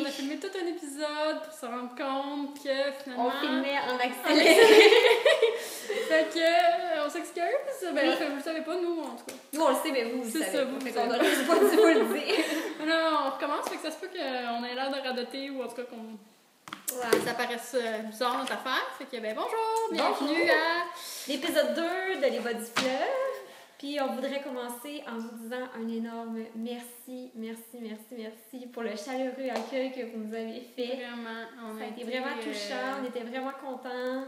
a filmé tout un épisode pour se rendre compte que finalement... On filmait en accéléré. Fait que, on s'excuse. Ben, vous le savez pas, nous, en tout cas. Nous, on le sait, mais vous le C'est savez. ça, vous Fait le qu'on savez. aurait juste pas dû vous le dire. Non, on recommence, fait que ça se peut qu'on ait l'air de radoter ou en tout cas qu'on... Ouais. Ça paraisse bizarre notre affaire. Fait que, ben bonjour, bienvenue à... l'épisode 2 de Les Bas du fleuve. Puis on voudrait commencer en vous disant un énorme merci pour le chaleureux accueil que vous nous avez fait. Vraiment, Ça a été vraiment touchant, on était vraiment contents.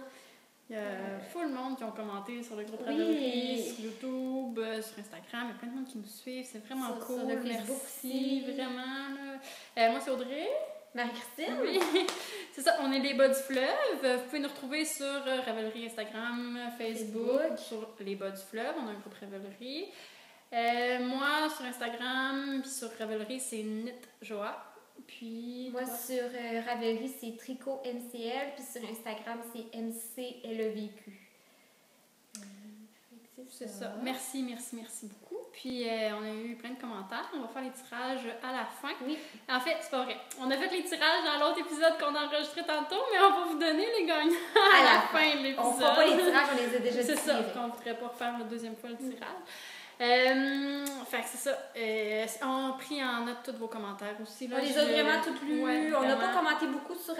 Il y a full monde qui ont commenté sur le groupe Ravelry, sur YouTube, sur Instagram. Il y a plein de monde qui nous suivent. C'est vraiment cool. Sur le Facebook merci, aussi. vraiment. Là. Moi, c'est Audrey. Marie-Christine? Oui, c'est ça. On est les Bas du fleuve. Vous pouvez nous retrouver sur Ravelry Instagram, Facebook, sur les Bas du fleuve. On a un groupe Ravelry. Moi, sur Instagram, puis sur Ravelry, c'est NitJoa. Puis Moi, sur Ravelry, c'est Tricot MCL, puis sur Instagram, c'est MCLEVQ. C'est ça. Merci beaucoup. Puis, on a eu plein de commentaires. On va faire les tirages à la fin. Oui. En fait, c'est pas vrai. On a fait les tirages dans l'autre épisode qu'on a enregistré tantôt, mais on va vous donner les gagnants à la fin de l'épisode. On fera pas les tirages, on les a déjà C'est tirés. ça, qu'on ne pourrait pas refaire la deuxième fois le tirage. Fait que c'est ça. On a pris en note tous vos commentaires aussi. Là, On les a vraiment toutes lus. Ouais, on n'a vraiment. pas commenté beaucoup sur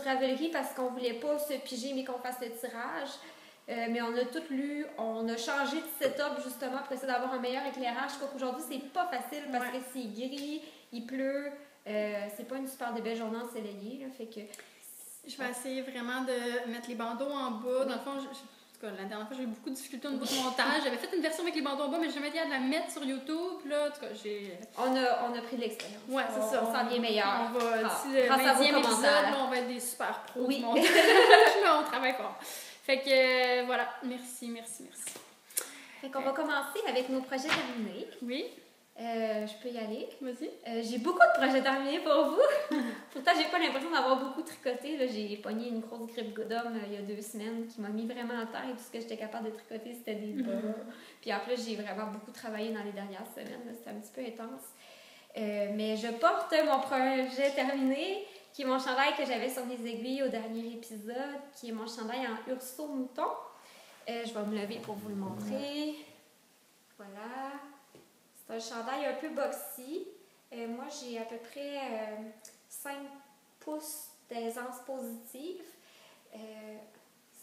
Ravelry parce qu'on voulait pas se piger mais qu'on fasse le tirage. Mais on a toutes lu, on a changé de setup justement pour essayer d'avoir un meilleur éclairage. Je crois qu'aujourd'hui c'est pas facile parce que c'est gris, il pleut, c'est pas une super belle journée ensoleillée. Là, fait que... Je vais essayer vraiment de mettre les bandeaux en bas. Dans le fond, en tout cas, la dernière fois, j'ai eu beaucoup de difficultés au niveau du montage. J'avais fait une version avec les bandeaux en bas, mais j'ai jamais été à de la mettre sur YouTube. Là, en tout cas, on a pris de l'expérience. Ouais, c'est ça. On s'en vient meilleur. On va, d'ici le grâce à vos 20e épisode, commentaires. là, on va être des super pros Oui. du montage. Mais on travaille fort. Fait que, voilà. Merci. Fait qu'on va commencer avec nos projets terminés. Oui, Je peux y aller. vas-y. J'ai beaucoup de projets terminés pour vous. Pourtant, j'ai pas l'impression d'avoir beaucoup tricoté. Là, j'ai pogné une grosse grippe d'homme il y a 2 semaines qui m'a mis vraiment à terre et tout ce que j'étais capable de tricoter, c'était des bas. Puis en plus, j'ai vraiment beaucoup travaillé dans les dernières semaines. Là, c'était un petit peu intense. Mais je porte mon projet terminé, qui est mon chandail que j'avais sur mes aiguilles au dernier épisode, qui est mon chandail en urso mouton. Je vais me lever pour vous le montrer. Voilà. C'est un chandail un peu boxy. Moi, j'ai à peu près 5 pouces d'aisance positive.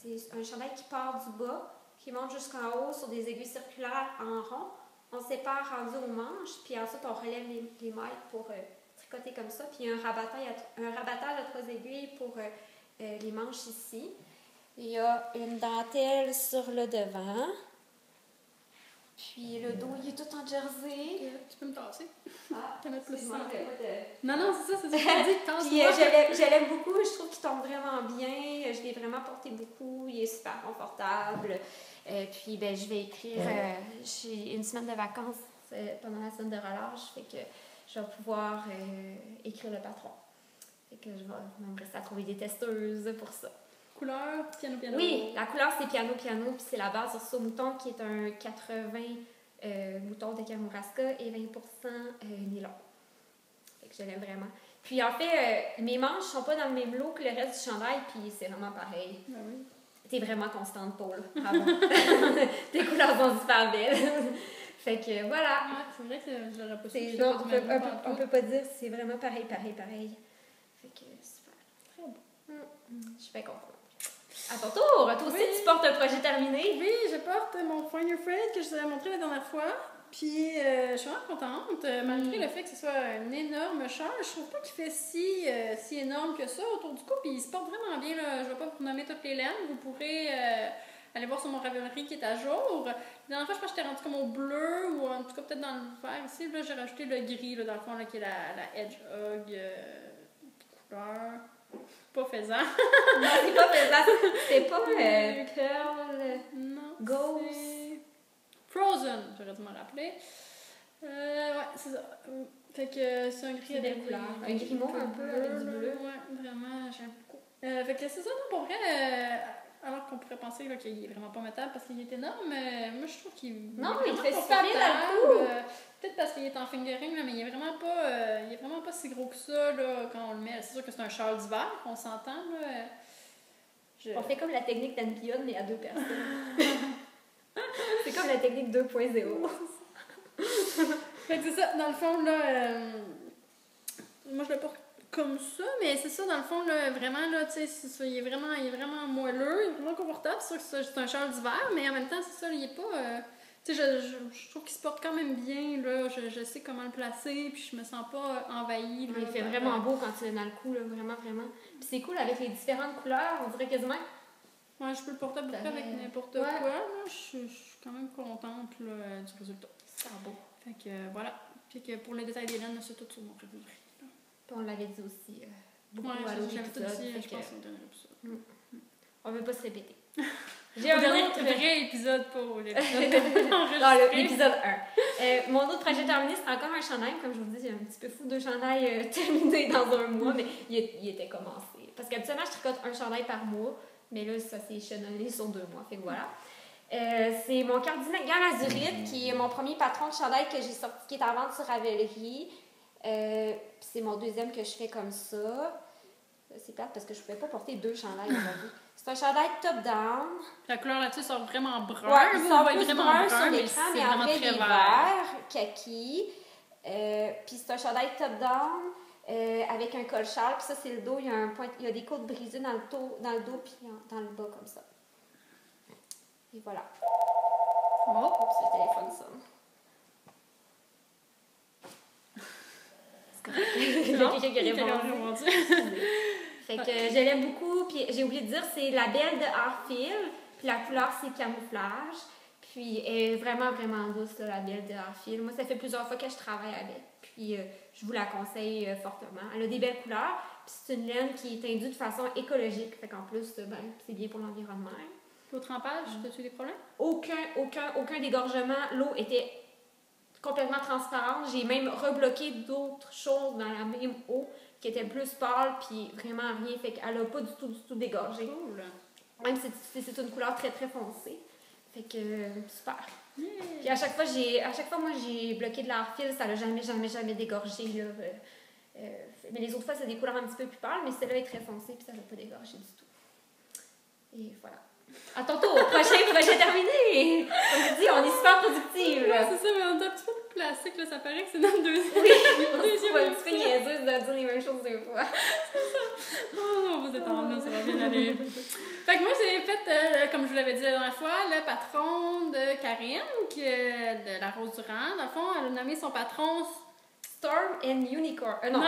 C'est un chandail qui part du bas, qui monte jusqu'en haut sur des aiguilles circulaires en rond. On sépare rendu aux manches, puis ensuite on relève les mailles pour tricoter comme ça. Puis il y a un rabattage à 3 aiguilles pour les manches ici. Il y a une dentelle sur le devant. Puis le dos, il est tout en jersey. Tu peux me tasser? Ah, T'en as plus excuse-moi, ça. de... Non, c'est ça, c'est ce que je dis. Puis je l'aime beaucoup, je trouve qu'il tombe vraiment bien. Je l'ai vraiment porté beaucoup, il est super confortable. Puis ben, je vais écrire, j'ai une semaine de vacances pendant la semaine de relâche, fait que je vais pouvoir écrire le patron. Fait que je vais même rester à trouver des testeuses pour ça. Couleur, piano. Oui, la couleur c'est piano, puis c'est la base sur ce mouton qui est un 80 mouton de Kamouraska et 20% nylon. Fait que je l'aime vraiment. Puis en fait, mes manches sont pas dans le même lot que le reste du chandail, puis c'est vraiment pareil. Ben oui. T'es vraiment constante, Paul. Bravo. Tes couleurs sont super belles. Fait que voilà. Ouais, c'est vrai que je l'aurais pas su. C'est, Je non, sais pas du même on goût peut pas dire, c'est vraiment pareil. Fait que super. Très bon. Je suis bien contente. À ton tour, toi aussi, tu portes un projet terminé. Oui, je porte mon Find Your Friend que je vous avais montré la dernière fois. Puis, je suis vraiment contente, malgré le fait que ce soit un énorme char. Je trouve pas qu'il fait si énorme que ça autour du cou. Puis, il se porte vraiment bien. Là. Je vais pas vous nommer toutes les laines. Vous pourrez aller voir sur mon Ravelry qui est à jour. La dernière fois, je pense que j'étais rendue comme au bleu ou en tout cas peut-être dans le vert ici. Là, j'ai rajouté le gris, là, dans le fond, là, qui est la Hedgehog couleur. Pas faisant. Non, c'est pas faisant. C'est pas Pearl. Non. Ghost. C'est Frozen, j'aurais dû m'en rappeler. Ouais, c'est ça. Fait que c'est un gris C'est avec belle couleur. Un gris mauve un peu avec du bleu. Ouais, vraiment, j'aime beaucoup. Fait que c'est ça, non, pour vrai, alors qu'on pourrait penser là, qu'il est vraiment pas mettable parce qu'il est énorme, moi je trouve qu'il Non, est il vraiment fait super bien dans le confortable. peut-être parce qu'il est en fingering, là, mais il est vraiment pas si gros que ça, là, quand on le met. C'est sûr que c'est un châle d'hiver, on s'entend, là. On fait comme la technique d'Anne Guillaume, mais à 2 personnes. C'est comme la technique 2.0. Fait que c'est ça, dans le fond, là, moi je le porte comme ça, mais c'est ça, dans le fond, là, vraiment, là, tu sais, il est vraiment moelleux, il est vraiment confortable. C'est sûr que c'est un châle d'hiver, mais en même temps, c'est ça, il est pas... tu sais, je trouve qu'il se porte quand même bien, là, je sais comment le placer, puis je me sens pas envahie. Là, il fait vraiment beau quand tu es dans le cou, là, vraiment, vraiment. Puis c'est cool avec les différentes couleurs, on dirait quasiment... Ouais, je peux le porter à peu près avec n'importe quoi, là, je suis quand même contente, là, du résultat. C'est beau. Fait que, voilà. Puis que pour les détails des laines, c'est tout sur mon réseau. Puis on l'avait dit aussi beaucoup à l'autre j'avais tout épisode. dit, je pense qu'on donnerait pour ça. On veut pas se répéter. J'ai un autre vrai épisode pour l'épisode. L'épisode 1. Mon autre projet terminé, c'est encore un chandail. Comme je vous dis, j'ai un petit peu fou de chandail terminé dans un mois, mais il était commencé. Parce qu'habituellement, je tricote un chandail par mois, mais là, ça s'est échelonné sur 2 mois. Fait que voilà. C'est mon cardigan azurite qui est mon premier patron de chandail que j'ai sorti, qui est en vente sur Ravelry. C'est mon deuxième que je fais comme ça. C'est plate parce que je ne pouvais pas porter 2 chandails aujourd'hui. C'est un chandail top-down. La couleur là-dessus sort vraiment brun. Ouais, il sort plus vraiment brun brun, sur mais l'écran, c'est mais en vraiment vrai, très il est vert, kaki. Puis c'est un chandail top-down avec un col-châle. Puis ça, c'est le dos. Il y a des côtes brisées dans le dos puis dans le bas comme ça. Et voilà. Oh, c'est le téléphone sonne. C'est correct. Il y a quelqu'un qui a répondu. Fait que je l'aime beaucoup. Puis j'ai oublié de dire, c'est la belle de Hartfield. Puis la couleur, c'est camouflage. Puis elle est vraiment, vraiment douce, là, la belle de Hartfield. Moi, ça fait plusieurs fois que je travaille avec. Puis je vous la conseille fortement. Elle a des belles couleurs. Puis c'est une laine qui est indue de façon écologique. Fait qu'en plus, ben, c'est bien pour l'environnement. Au trempage, as-tu des problèmes? Aucun dégorgement. L'eau était complètement transparente. J'ai même rebloqué d'autres choses dans la même eau qui étaient plus pâles, puis vraiment rien. Fait qu'elle n'a pas du tout dégorgé. Cool. Même si c'est une couleur très, très foncée. Fait que, super. Yeah. Puis à chaque fois, moi, j'ai bloqué de l'Hartfield, ça n'a jamais dégorgé, là. Mais les autres fois, c'est des couleurs un petit peu plus pâles, mais celle-là est très foncée, puis ça n'a pas dégorgé du tout. Et voilà. À tantôt, prochain projet terminé! Comme je dis, on est super productive. Ouais, c'est ça, mais on a un petit peu de plastique, là, ça paraît que c'est notre deuxième. Oui, on se trouve un petit peu niaiseuse de dire les mêmes choses 2 fois. C'est ça. Oh, on va s'étendre, là, ça va bien aller. Fait que moi, j'ai fait, comme je vous l'avais dit la dernière fois, le patron de Karine, de la Rose Durand. Dans le fond, elle a nommé son patron Storm and Unicorn. Non.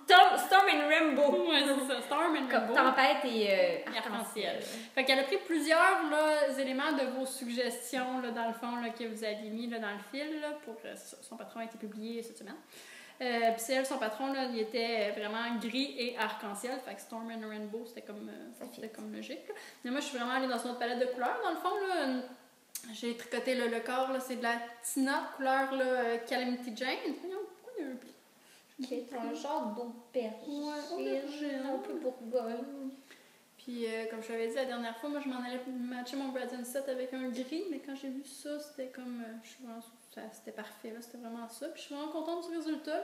Storm and Rainbow. Ouais, c'est ça. Storm and Rainbow. Tempête et arc-en-ciel. Fait qu'elle a pris plusieurs là, éléments de vos suggestions, là, dans le fond, là, que vous aviez mis là, dans le fil. Là, pour son patron a été publié cette semaine. Puis c'est elle, son patron, là, il était vraiment gris et arc-en-ciel. Fait que Storm and Rainbow, c'était comme logique. Là. Mais moi, je suis vraiment allée dans une autre palette de couleurs. Dans le fond, là, j'ai tricoté le corps, là, c'est de la Tina couleur là, Calamity Jane. Pourquoi il y a un pli? C'est un genre d'aubergine. Ouais, un peu Bourgogne. Puis, comme je l'avais dit la dernière fois, moi, je m'en allais matcher mon Gradient set avec un gris, mais quand j'ai vu ça, c'était comme... c'était parfait, là, c'était vraiment ça. Puis, je suis vraiment contente du résultat,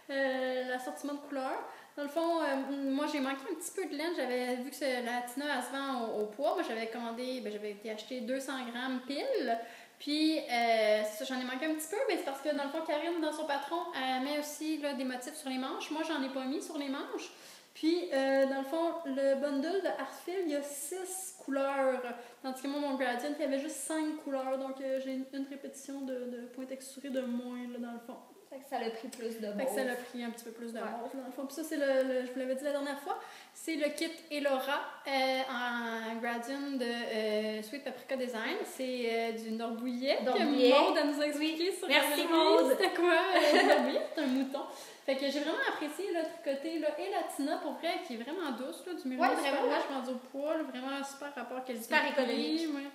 l'assortiment de couleurs. Dans le fond, moi, j'ai manqué un petit peu de laine. J'avais vu que la Tina, elle se vend au poids. Moi, j'avais commandé, j'avais été acheter 200 grammes pile. Puis, ça, j'en ai manqué un petit peu, mais c'est parce que, dans le fond, Karine, dans son patron, elle met aussi là, des motifs sur les manches. Moi, j'en ai pas mis sur les manches. Puis, dans le fond, le bundle de Hartfield, il y a 6 couleurs. Tandis que moi, mon Gradient, il y avait juste 5 couleurs. Donc, j'ai une répétition de points texturés de moins, là, dans le fond. Fait que ça a pris plus de mauve. Fait que ça a pris un petit peu plus de mauve, dans le fond. Puis ça, c'est je vous l'avais dit la dernière fois, c'est le kit Elora en Gradient de Sweet Paprika Design. C'est du Norbouillet que Maude nous a expliqué sur Merci Maude! C'était quoi? Norbouillet, c'est un mouton. Fait que j'ai vraiment apprécié le tricoté là, et la Tina pour vrai qui est vraiment douce, là, du mélange super riche vendu au poids, là, vraiment super rapport qualité. Super économique. Ouais.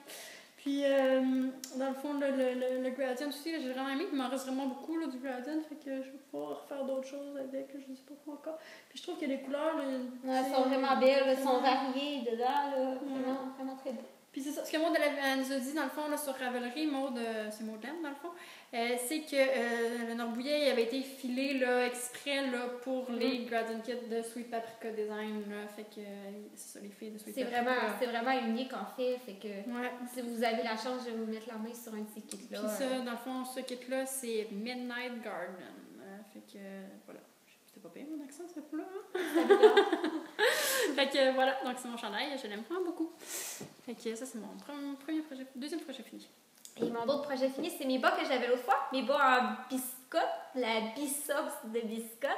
Puis dans le fond, le Gradient aussi, là, j'ai vraiment aimé. Il m'en reste vraiment beaucoup là, du Gradient, fait que je vais pouvoir faire d'autres choses avec, je ne sais pas quoi encore. Puis je trouve que les couleurs, là, elles sont vraiment belles, elles sont variées dedans, là, vraiment très beau. Puis c'est ça, ce que Maude elle nous a dit dans le fond là, sur Ravelry, Maude, c'est Maudelaine dans le fond, C'est que le Norbouillet il avait été filé là, exprès là, pour les Graduate Kits de Sweet Paprika Design. Là. Fait que c'est ça, les filles de Sweet Paprika. C'est vraiment unique en fait. Fait que ouais. si vous avez la chance, je vais vous mettre la main sur un de ces kits-là. Puis ça, dans le fond, ce kit-là, c'est Midnight Garden. Fait que voilà. C'était pas pire mon accent, ce coup-là. Fait que voilà, donc c'est mon chandail, je l'aime vraiment beaucoup. Fait que ça, c'est mon premier projet, deuxième projet fini. Et mon autre projet fini, c'est mes bas que j'avais l'autre fois, mes bas en biscotte, la Bissops de biscotte.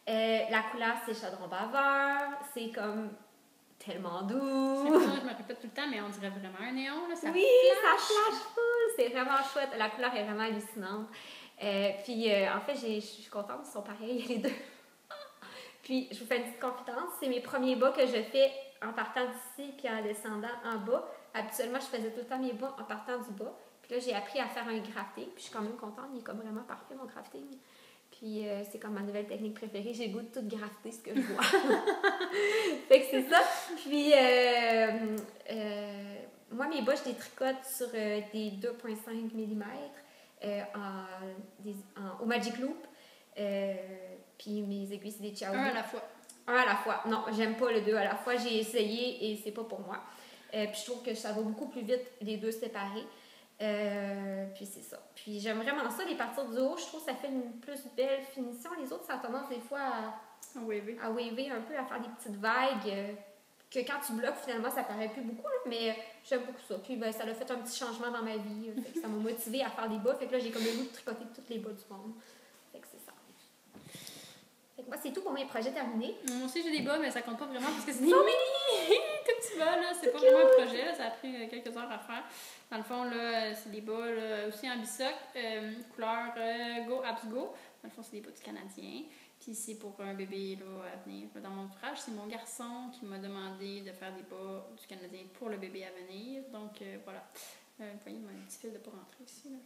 La couleur, c'est chaudron baveur, c'est comme tellement doux. C'est pour ça que je me répète tout le temps, mais on dirait vraiment un néon, là, ça oui, flash. Ça flash full, c'est vraiment chouette, la couleur est vraiment hallucinante. En fait, je suis contente, ils sont pareils les deux. Puis, je vous fais une petite confidence, c'est mes premiers bas que je fais en partant d'ici puis en descendant en bas. Habituellement, je faisais tout le temps mes bas en partant du bas. Puis là, j'ai appris à faire un grafting. Puis je suis quand même contente, il est comme vraiment parfait, mon grafting. Puis c'est comme ma nouvelle technique préférée. J'ai le goût de tout grafter ce que je vois. Fait que c'est ça. Puis, moi, mes bas, je les tricote sur des 2,5 mm au Magic Loop. Puis mes aiguilles, c'est des Ciao. Un à la fois. Un à la fois. Non, j'aime pas le deux à la fois. J'ai essayé et c'est pas pour moi. Puis je trouve que ça va beaucoup plus vite les deux séparés. Puis c'est ça. Puis j'aime vraiment ça, les parties du haut. Je trouve que ça fait une plus belle finition. Les autres, ça a tendance des fois à waver un peu, à faire des petites vagues. Que quand tu bloques, finalement, ça paraît plus beaucoup. Là, mais j'aime beaucoup ça. Puis ben, ça a fait un petit changement dans ma vie. Fait que ça m'a motivée à faire des bas. Fait que là, j'ai comme le goût de tricoter toutes les bas du monde. Fait que c'est ça. Fait que moi, c'est tout pour mes projets terminés. Moi aussi, j'ai des bas, mais ça compte pas vraiment parce que c'est des mini, tout petits bas, là. C'est pas vraiment un projet, là. Ça a pris quelques heures à faire. Dans le fond, là, c'est des bas là, aussi en bisoc, couleur Go Abs Go. Dans le fond, c'est des bas du Canadien. Puis c'est pour un bébé là, à venir. Dans mon ouvrage, c'est mon garçon qui m'a demandé de faire des bas du Canadien pour le bébé à venir. Donc voilà. Vous voyez, il y a un petit fil de pas rentrer ici. Là.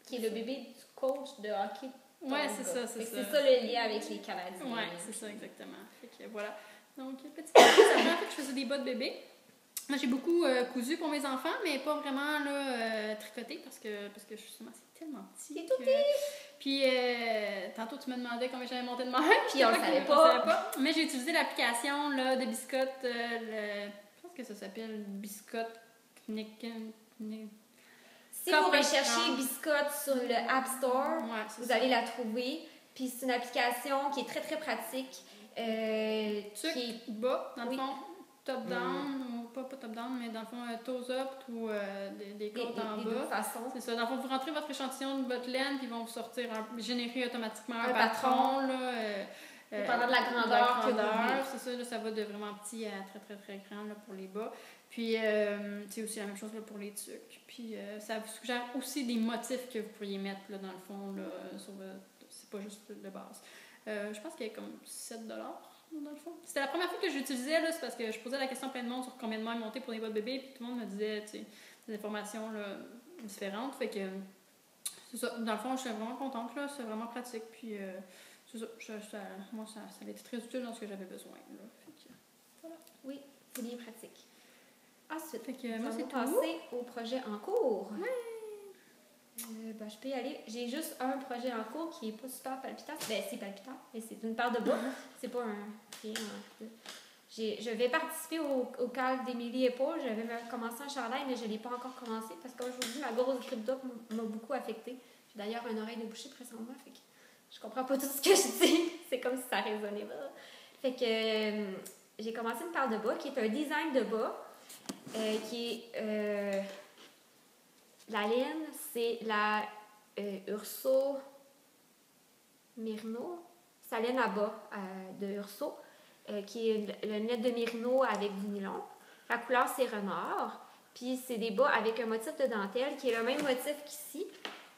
Qui est le bébé du coach de hockey. Ouais, c'est ça, c'est ça. C'est ça le lien avec les Canadiens. Ouais, c'est ça, exactement. Fait que voilà. Donc, petit peu, ça fait que je faisais des bas de bébé. Moi, j'ai beaucoup cousu pour mes enfants, mais pas vraiment là, tricoté parce que justement, c'est tellement petit. C'est tout petit! Puis, tantôt, tu me demandais combien j'avais monté de même. Puis, on ne savait pas. Mais j'ai utilisé l'application là, de biscotte. Je pense que ça s'appelle Biscotte Si vous recherchez Biscotte sur le App Store, vous allez la trouver. Puis, c'est une application qui est très, très pratique. Qui est bas, dans le fond. Top-down, ou pas top-down, mais dans le fond, toes-up ou des côtes en bas. C'est ça. Dans le fond, vous rentrez votre échantillon de votre laine, puis ils vont vous sortir, générer automatiquement un patron. Pendant de la grandeur. C'est ça, là, ça va de vraiment petit à très, très, très grand là, pour les bas. Puis, c'est aussi la même chose là, pour les tucs. Puis, ça vous suggère aussi des motifs que vous pourriez mettre là, dans le fond. Là, c'est pas juste de base. Je pense qu'il y a comme $7. Dans le fond. C'était la première fois que j'utilisais, là, c'est parce que je posais la question à plein de monde sur combien de mois monter pour les bas de bébé, puis tout le monde me disait des informations là, différentes. Fait que c'est ça. Dans le fond, je suis vraiment contente, là, c'est vraiment pratique. Puis c'est ça. Moi, ça a été très utile dans ce que j'avais besoin. Là. Fait que, voilà. Oui, c'est bien pratique. Ensuite, fait que, moi, c'est passer au projet en cours. Ouais. Je peux y aller. J'ai juste un projet en cours qui est pas super palpitant. Ben, c'est palpitant, mais c'est une paire de bas. C'est pas un... Je vais participer au calque d'Émilie Épaule. J'avais commencé un chandail, mais je ne l'ai pas encore commencé parce qu'aujourd'hui, ma grosse grippe d'op m'a beaucoup affectée. J'ai d'ailleurs une oreille de boucher présentement, fait que je comprends pas tout ce que je dis. C'est comme si ça résonnait pas. Fait que j'ai commencé une paire de bas qui est un design de bas qui est... la laine, c'est la Urso Merino, sa laine à bas de Urso, qui est le net de Merino avec du nylon. La couleur, c'est renard. Puis c'est des bas avec un motif de dentelle qui est le même motif qu'ici.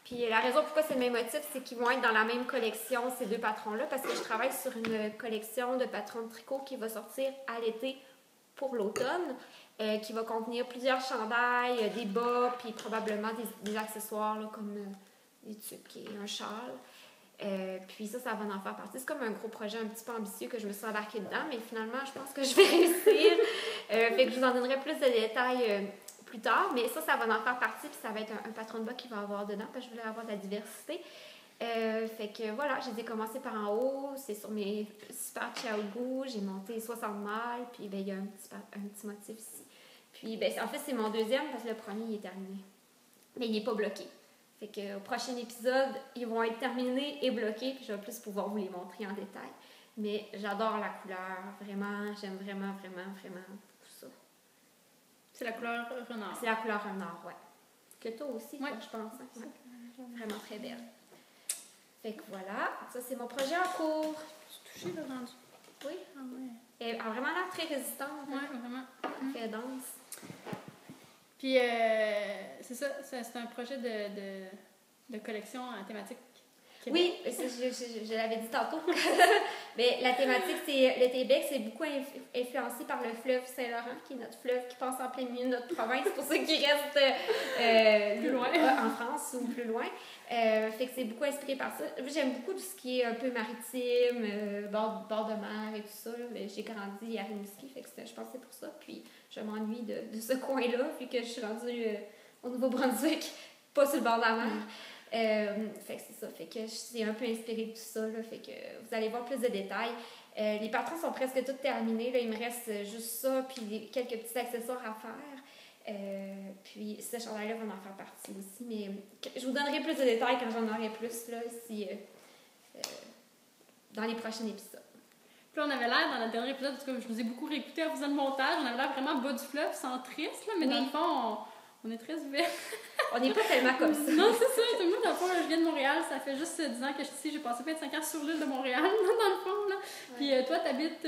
Puis la raison pourquoi c'est le même motif, c'est qu'ils vont être dans la même collection, ces deux patrons-là, parce que je travaille sur une collection de patrons de tricot qui va sortir à l'été pour l'automne. Qui va contenir plusieurs chandails, des bas, puis probablement des accessoires là, comme des tuques et un châle. Puis ça va en faire partie. C'est comme un gros projet un petit peu ambitieux que je me suis embarquée dedans, mais finalement, je pense que je vais réussir. Fait que je vous en donnerai plus de détails plus tard, mais ça va en faire partie, puis ça va être un patron de bas qui va avoir dedans, parce que je voulais avoir de la diversité. Fait que voilà, j'ai commencé par en haut, c'est sur mes super Chiaogu, j'ai monté 60 mailles, puis ben, il y a un petit motif ici. Puis ben, en fait, c'est mon deuxième, parce que le premier, il est terminé. Mais il n'est pas bloqué. Fait que au prochain épisode, ils vont être terminés et bloqués, puis je vais plus pouvoir vous les montrer en détail. Mais j'adore la couleur, vraiment, j'aime vraiment beaucoup ça. C'est la couleur renard. C'est la couleur renard, ouais. Que toi aussi, ouais. Toi, je pense. Hein? Ouais. Vraiment très belle. Fait que voilà, ça c'est mon projet en cours. Tu touché le rendu? Oui. Ah ouais. Elle a vraiment l'air très résistante. Oui, vraiment. Elle fait dense. Puis, c'est ça, c'est un projet de collection en thématique Québec. Oui, je l'avais dit tantôt. Mais la thématique, c'est le Québec, c'est beaucoup influencé par le fleuve Saint-Laurent, qui est notre fleuve qui passe en plein milieu de notre province, pour ceux qui restent plus loin. En France ou plus loin. Fait que c'est beaucoup inspiré par ça. J'aime beaucoup tout ce qui est un peu maritime, bord de mer et tout ça. J'ai grandi à Rimouski, fait que je pense que c'est pour ça. Puis je m'ennuie de ce coin-là, vu que je suis rendue au Nouveau-Brunswick, pas sur le bord de la mer. Fait que c'est ça, fait que c'est un peu inspiré de tout ça, là, fait que vous allez voir plus de détails. Les patrons sont presque tous terminés, là, il me reste juste ça, puis quelques petits accessoires à faire. Puis ce chandail-là va en faire partie aussi, mais je vous donnerai plus de détails quand j'en aurai plus, là, dans les prochains épisodes. Puis là, on avait l'air, dans le dernier épisode, parce que je vous ai beaucoup réécouté en faisant le montage, on avait l'air vraiment bas du fleuve, centriste, là, mais dans le fond, on est très ouvert. On n'est pas tellement comme ça. Non, c'est ça. Tout le monde, dans le fond, je viens de Montréal. Ça fait juste 10 ans que je suis ici. J'ai passé 25 ans sur l'île de Montréal, dans le fond. Là. Puis toi, t'habites...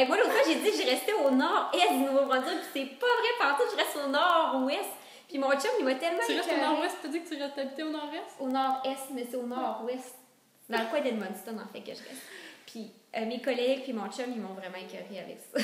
moi, l'autre fois, j'ai dit que j'ai resté au nord-est du Nouveau-Brunswick. Puis c'est pas vrai, partout, je reste au nord-ouest. Puis mon chum, il m'a tellement... Tu restes au nord-ouest? T'as dit que tu habitais au nord-est? Au nord-est, mais c'est au nord-ouest. Dans le coin d'Edmundston, en fait, que je reste. Puis mes collègues puis mon chum, ils m'ont vraiment écœurée avec ça.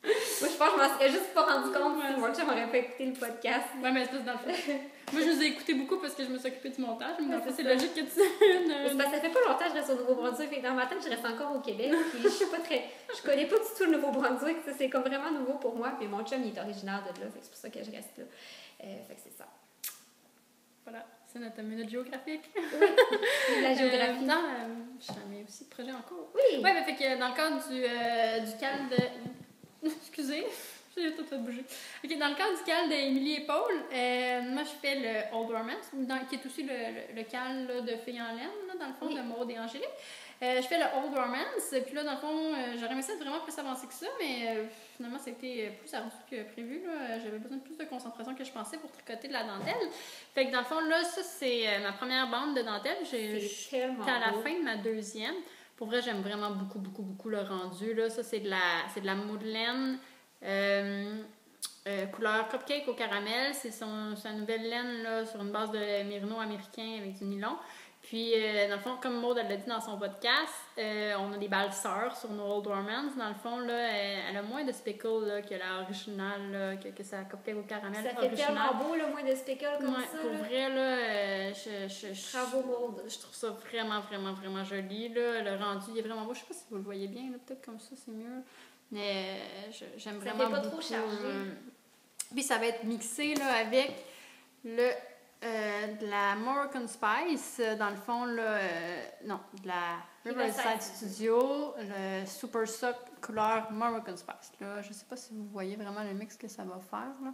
Moi, je pense que je m'en serais juste pas rendu compte si mon chum aurait pas écouté le podcast. Ouais, mais c'est dans le fait. Moi, je vous ai écouté beaucoup parce que je me suis occupée du montage. Mais dans le fait, c'est logique que tu... C'est parce que ça fait pas longtemps que je reste au Nouveau-Brunswick. Fait que dans ma tête, je reste encore au Québec. Puis je connais pas du tout le Nouveau-Brunswick. Ça, c'est comme vraiment nouveau pour moi. Mais mon chum, il est originaire de là. Fait que c'est pour ça que je reste là. Fait que c'est ça. Voilà. C'est notre minute géographique. Oui, la géographie. Non, j'ai aussi de projet en cours. Oui. Ouais, mais fait que dans le cadre du CAL de... Excusez, j'ai tout fait bouger. OK, dans le cadre du CAL d'Émilie et Paul, moi, je fais le Old Romance, qui est aussi le CAL là, de Filles en laine, là, dans le fond, de Maud et Angélique. Je fais le Old Romance, puis là, dans le fond, j'aurais aimé ça être vraiment plus avancé que ça, mais finalement, c'était plus ardu que prévu. J'avais besoin de plus de concentration que je pensais pour tricoter de la dentelle. Fait que dans le fond, là, ça, c'est ma première bande de dentelle. J'étais à la fin de ma deuxième. Pour vrai, j'aime vraiment beaucoup le rendu. Là. Ça, c'est de la moudelaine couleur cupcake au caramel. C'est sa nouvelle laine là, sur une base de mérino américain avec du nylon. Puis, dans le fond, comme Maud elle l'a dit dans son podcast, on a des balseurs sur nos Old Romance. Dans le fond, là, elle a moins de speckle là, que l'original, que sa cupcake au caramel. Ça fait tellement beau, là, moins de speckle comme ça. Pour là. Vrai, là, Bravo, Maud. Je trouve ça vraiment joli. Là. Le rendu, il est vraiment beau. Je sais pas si vous le voyez bien, là, peut-être comme ça, c'est mieux. Mais j'aime vraiment beaucoup. Ça fait pas trop chargé. Puis ça va être mixé là, avec de la Moroccan Spice, dans le fond, là, non, de la Riverside Studio, le Super Sock couleur Moroccan Spice. Là, je sais pas si vous voyez vraiment le mix que ça va faire, là,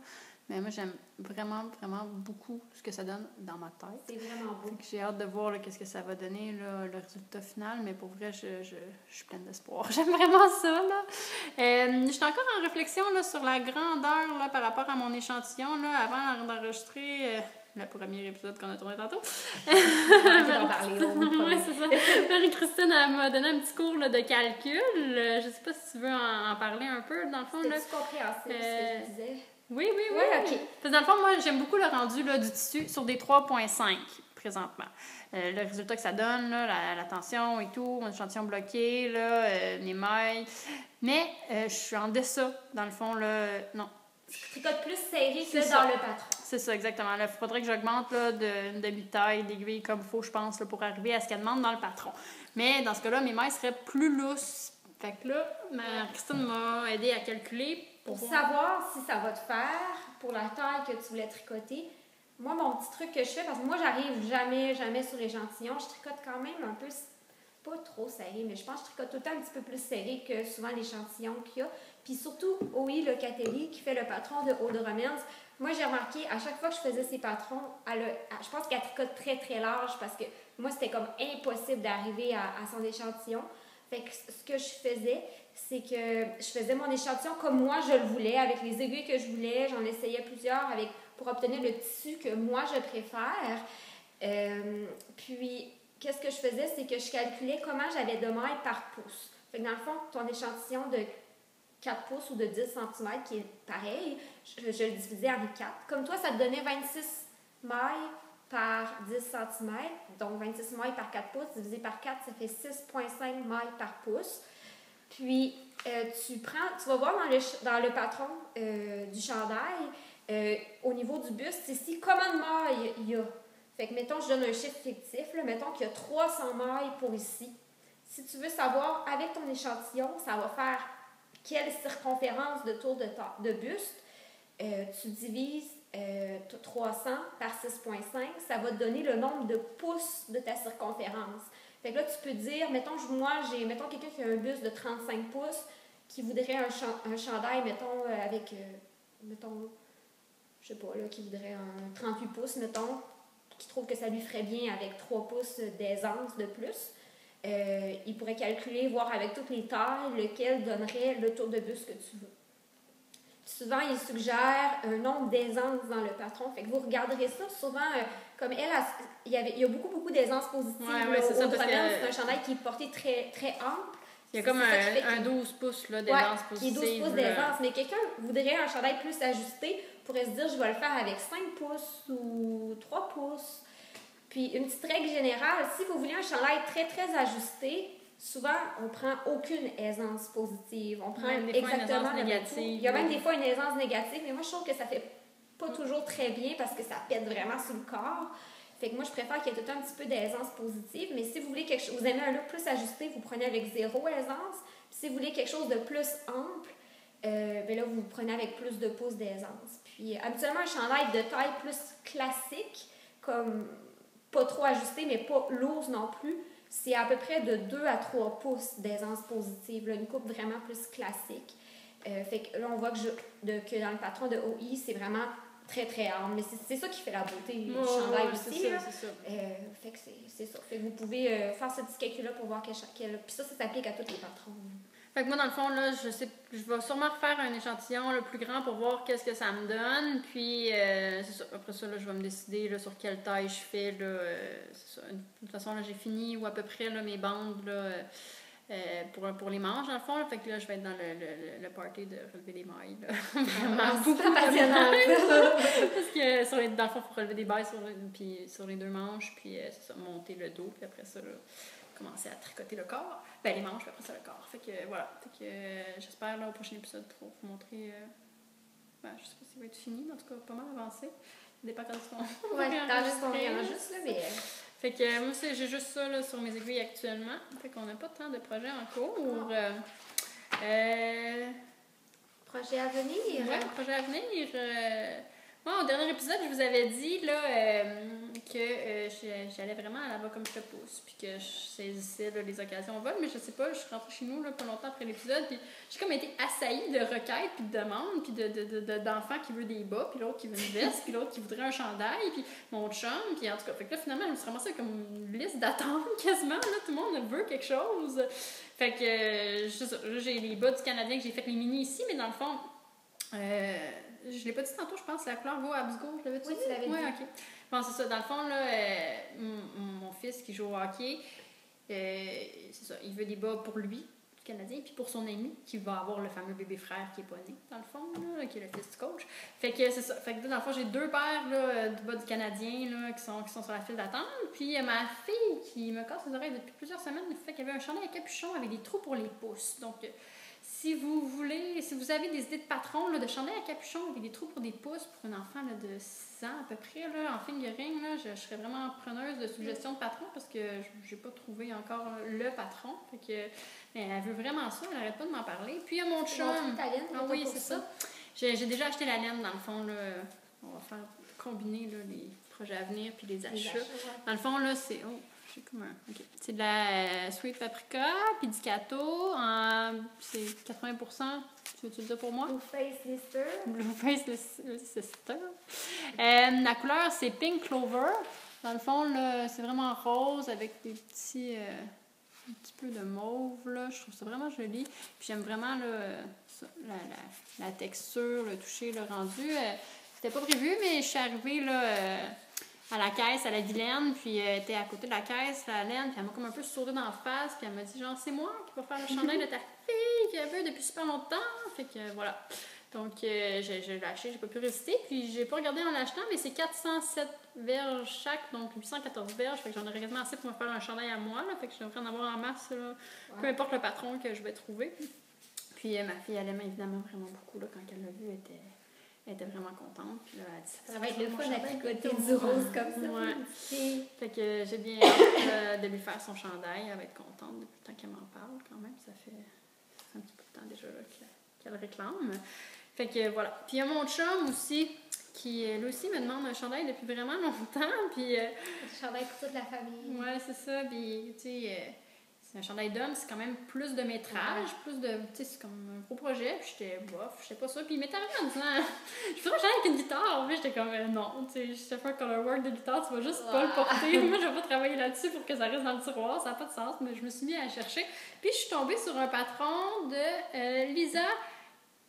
mais moi, j'aime vraiment beaucoup ce que ça donne dans ma tête. C'est vraiment beau. J'ai hâte de voir qu'est-ce que ça va donner, là, le résultat final, mais pour vrai, je suis pleine d'espoir. J'aime vraiment ça, là. Je suis encore en réflexion là, sur la grandeur là, par rapport à mon échantillon, là, avant d'enregistrer... le premier épisode qu'on a tourné tantôt. On va en parler. Oui, c'est ça. Marie-Christine m'a donné un petit cours là, de calcul. Je sais pas si tu veux en parler un peu, dans le fond. C'est compréhensible, ce que je disais. Oui. OK. Parce que dans le fond, moi, j'aime beaucoup le rendu là, du tissu sur des 3.5 présentement. Le résultat que ça donne, là, la tension et tout, mon échantillon bloqué, là, les mailles. Mais je suis en deçà, dans le fond, là, non. Tricote plus serré que dans le patron. C'est ça, exactement. Il faudrait que j'augmente de demi-taille d'aiguille comme il faut, je pense, là, pour arriver à ce qu'elle demande dans le patron. Mais dans ce cas-là, mes mailles seraient plus lousses. Fait que là, Christine m'a aidé à calculer. pour savoir si ça va te faire pour la taille que tu voulais tricoter. Moi, mon petit truc que je fais, parce que moi, j'arrive jamais sur l'échantillon, je tricote quand même un peu, pas trop serré, mais je pense que je tricote tout le temps un petit peu plus serré que souvent l'échantillon qu'il y a. Puis surtout, OI Locatelli, qui fait le patron de Aude Romans, moi, j'ai remarqué, à chaque fois que je faisais ses patrons, je pense qu'elle tricote très, très large parce que moi, c'était comme impossible d'arriver à son échantillon. Fait que ce que je faisais, c'est que je faisais mon échantillon comme moi je le voulais, avec les aiguilles que je voulais. J'en essayais plusieurs pour obtenir le tissu que moi je préfère. Puis, qu'est-ce que je faisais, c'est que je calculais comment j'avais de mailles par pouce. Fait que dans le fond, ton échantillon de 4 pouces ou de 10 cm, qui est pareil, je le divisais en 4. Comme toi, ça te donnait 26 mailles par 10 cm. Donc, 26 mailles par 4 pouces divisé par 4, ça fait 6,5 mailles par pouce. Puis, tu vas voir dans le patron du chandail, au niveau du buste, ici, combien de mailles il y a. Fait que, mettons, je donne un chiffre fictif, là, mettons qu'il y a 300 mailles pour ici. Si tu veux savoir, avec ton échantillon, ça va faire quelle circonférence de tour de buste, tu divises 300 par 6,5, ça va te donner le nombre de pouces de ta circonférence. Fait que là, tu peux dire, mettons quelqu'un qui a un buste de 35 pouces, qui voudrait un chandail, mettons, je sais pas, là, qui voudrait un 38 pouces, mettons, qui trouve que ça lui ferait bien avec 3 pouces d'aisance de plus. Il pourrait calculer, voir avec toutes les tailles, lequel donnerait le tour de buste que tu veux. Puis souvent, il suggère un nombre d'aisances dans le patron. Fait que vous regarderez ça souvent, comme il y a beaucoup d'aisance positive. Ouais, c'est ça, parce que c'est un chandail qui est porté très, très ample. Il y a comme un 12 pouces d'aisance positive. Qui est 12 pouces d'aisance. Mais quelqu'un voudrait un chandail plus ajusté, pourrait se dire, je vais le faire avec 5 pouces ou 3 pouces. Puis, une petite règle générale, si vous voulez un chandail très, très ajusté, souvent, on prend aucune aisance positive. On prend exactement le même tour. Il y a même des fois une aisance négative, mais moi, je trouve que ça fait pas toujours très bien parce que ça pète vraiment sur le corps. Fait que moi, je préfère qu'il y ait tout un petit peu d'aisance positive. Mais si vous voulez vous aimez un look plus ajusté, vous prenez avec 0 aisance. Puis si vous voulez quelque chose de plus ample, ben là, vous prenez avec plus de pouces d'aisance. Puis, habituellement, un chandail de taille plus classique, comme pas trop ajusté, mais pas lourd non plus, c'est à peu près de 2 à 3 pouces d'aisance positive. Là, une coupe vraiment plus classique. Fait que là, on voit que dans le patron de OI, c'est vraiment très, très ample. Mais c'est ça qui fait la beauté du chandail aussi. C'est ça. Fait que c'est ça. Fait que vous pouvez faire ce petit calcul-là pour voir quel... Puis ça s'applique à tous les patrons. Fait que moi, dans le fond, là, je vais sûrement refaire un échantillon le plus grand pour voir qu'est-ce que ça me donne. Puis, c'est ça. Après ça, là, je vais me décider là, sur quelle taille je fais. Là, c'est ça. De toute façon, là, j'ai fini ou à peu près là, mes bandes là, pour les manches, dans le fond. Là. Fait que là, je vais être dans le party de relever des mailles. Là. Vraiment beaucoup passionnant. Parce que dans le fond, il faut relever des mailles sur les deux manches. Puis, c'est ça, monter le dos. Puis après ça, là, commencer à tricoter le corps. Ben, les manches, puis après ça, le corps. Fait que voilà. Fait que j'espère, là, au prochain épisode, pour vous montrer. Je sais pas s'il va être fini, mais en tout cas, pas mal avancé. Ça dépend quand on va enregistrer, là, mais. Fait que moi, j'ai juste ça, là, sur mes aiguilles actuellement. Fait qu'on n'a pas tant de projets en cours. Projet à venir? Ouais, projet à venir. Moi, au dernier épisode, je vous avais dit là, que j'allais vraiment à la bas comme je te pousse, puis que je saisissais là, les occasions vol, mais je sais pas, je suis rentrée chez nous là, pas longtemps après l'épisode, puis j'ai comme été assaillie de requêtes, puis de demandes, puis d'enfants qui veulent des bas, puis l'autre qui veut une veste, puis l'autre qui voudrait un chandail, puis mon chum, puis en tout cas, fait que là, finalement, je me suis ramassée comme une liste d'attente quasiment, là, tout le monde veut quelque chose. Fait que j'ai les bas du Canadien que j'ai fait les mini ici, mais dans le fond, je l'ai pas dit tantôt, je pense, la couleur Go Habsgo, je l'avais dit? Oui, tu l'avais dit. Ok. Bon, c'est ça. Dans le fond, là, mon fils qui joue au hockey, c'est ça, il veut des bas pour lui, du Canadien, puis pour son ami, qui va avoir le fameux bébé frère qui est pas né, dans le fond, là, qui est le fils du coach. Fait que c'est ça. Fait que dans le fond, j'ai 2 paires là, de bas du Canadien là, qui sont sur la file d'attente. Puis ma fille qui me casse les oreilles depuis plusieurs semaines, fait qu'il y avait un chandail à capuchon avec des trous pour les pouces. Donc, si vous avez des idées de patrons, là, de chandail à capuchon avec des trous pour des pouces pour un enfant là, de 6 ans à peu près, là, en fingering, là, je serais vraiment preneuse de suggestions de patrons parce que j'ai pas trouvé encore le patron. Fait que, mais elle veut vraiment ça, elle arrête pas de m'en parler. Puis il y a mon chum. Ah oui, c'est ça. J'ai déjà acheté la laine dans le fond. Là. On va faire combiner là, les projets à venir puis les achats. Dans le fond, là, c'est. Oh, j'ai comme un. OK. C'est de la sweet paprika puis du cato. C'est 80%. Tu veux-tu le dire pour moi? Blue Face Lister. Blue Face Lister. La couleur, c'est Pink Clover. Dans le fond, là, c'est vraiment rose avec des petits. Un petit peu de mauve, là. Je trouve ça vraiment joli. Puis j'aime vraiment là, ça, la texture, le toucher, le rendu. C'était pas prévu, mais je suis arrivée là, à la caisse, à la vilaine, puis elle était à côté de la caisse, la laine, puis elle m'a comme un peu souri dans la face, puis elle m'a dit genre, c'est moi qui vais faire le chandail de ta fille qui a veut depuis super longtemps. Fait que voilà. Donc, je l'ai acheté, j'ai pas pu résister. Puis, j'ai pas regardé en l'achetant, mais c'est 407 verges chaque, donc 814 verges. Fait que j'en aurais quasiment assez pour me faire un chandail à moi. Là, fait que je devrais en avoir en masse, là, peu importe le patron que je vais trouver. Puis, ma fille, elle aime évidemment vraiment beaucoup. Là, quand elle l'a vu, elle était vraiment contente. Puis là, elle dit, ça va être le fun à tricoter du rose comme ça. Ouais. Fait que j'ai bien hâte de lui faire son chandail. Elle va être contente depuis le temps qu'elle m'en parle quand même. Ça fait un petit peu de temps déjà là, qu'elle réclame. Fait que voilà. Puis il y a mon chum aussi, qui lui aussi me demande un chandail depuis vraiment longtemps. Puis. Un chandail pour toute la famille. Ouais, c'est ça. Puis, tu sais, c'est un chandail d'homme, c'est quand même plus de métrage, plus de. Tu sais, c'est comme un gros projet. Puis j'étais bof, j'étais pas ça. Puis il m'était arrivé en disant, je ferais un chandail avec une guitare. Puis j'étais comme, non, tu sais, je sais faire color work de guitare, tu vas juste pas le porter. Moi, je vais pas travailler là-dessus pour que ça reste dans le tiroir, ça n'a pas de sens. Mais je me suis mis à chercher. Puis je suis tombée sur un patron de Lisa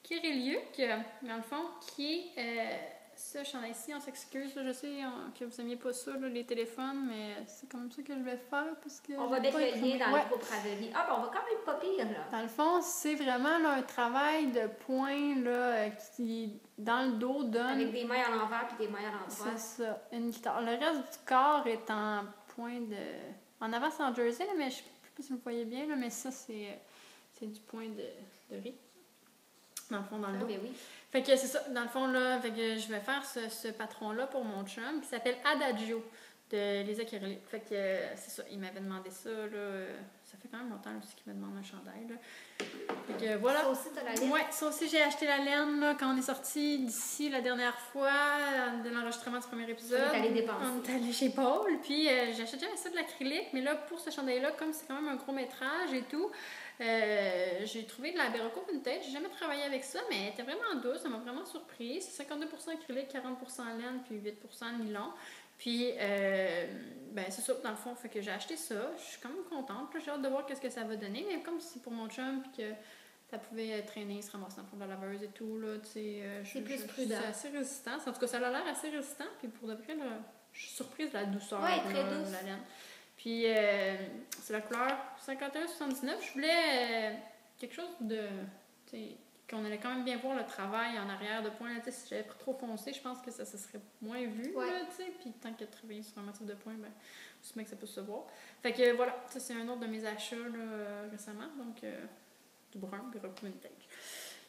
Kiriliuk, dans le fond, qui est ce chandail-ci, on s'excuse, je sais que vous n'aimiez pas ça, là, les téléphones, mais c'est comme ça que je vais faire. Parce que on va mettre le lien dans le groupe Ravelli. Ah, ben on va quand même pas pire, là. Dans le fond, c'est vraiment là, un travail de point là, qui, dans le dos, donne. Avec des mailles à l'envers puis des mailles à l'endroit. C'est ça, une guitare. Le reste du corps est en point de. En avant, c'est en jersey, là, mais je ne sais pas si vous voyez bien, là, mais ça, c'est du point de riz. Dans le fond, dans le dos. Ben oui. Fait que c'est ça, dans le fond, là, fait que je vais faire ce patron-là pour mon chum qui s'appelle Adagio de Lisa Kirili. Fait que c'est ça, il m'avait demandé ça, là. Ça fait quand même longtemps aussi qu'il me demande un chandail, là. Fait que voilà. Ça aussi, t'as la laine? Ouais, ça aussi, j'ai acheté la laine, là, quand on est sorti d'ici la dernière fois de l'enregistrement du premier épisode. On est allé dépenser. On est allé chez Paul, puis j'achète jamais ça de l'acrylique, mais là, pour ce chandail-là, comme c'est quand même un gros métrage et tout, j'ai trouvé de la Berroco Vintage. J'ai jamais travaillé avec ça, mais elle était vraiment douce. Ça m'a vraiment surprise. C'est 52% acrylique, 40% laine, puis 8% nylon. Puis, ben c'est ça, dans le fond. Fait que j'ai acheté ça. Je suis quand même contente. J'ai hâte de voir qu'est-ce que ça va donner. Mais comme c'est pour mon chum, puis que ça pouvait traîner, se ramasser dans le fond de la laveuse et tout, là, tu sais. C'est plus prudent. C'est assez résistant. En tout cas, ça a l'air assez résistant. Puis pour de vrai, là, je suis surprise de la douceur très de douce. la laine. Puis, c'est la couleur 51,79. Je voulais quelque chose de. Tu sais, qu'on allait quand même bien voir le travail en arrière de point. Là, si j'avais pris trop foncé, je pense que ça se serait moins vu. Ouais. Là, puis, tant que de travailler sur un motif de point, ben, je que ça peut se voir. Fait que voilà, ça, c'est un autre de mes achats là, récemment. Donc, du brun, Berroco Vintage.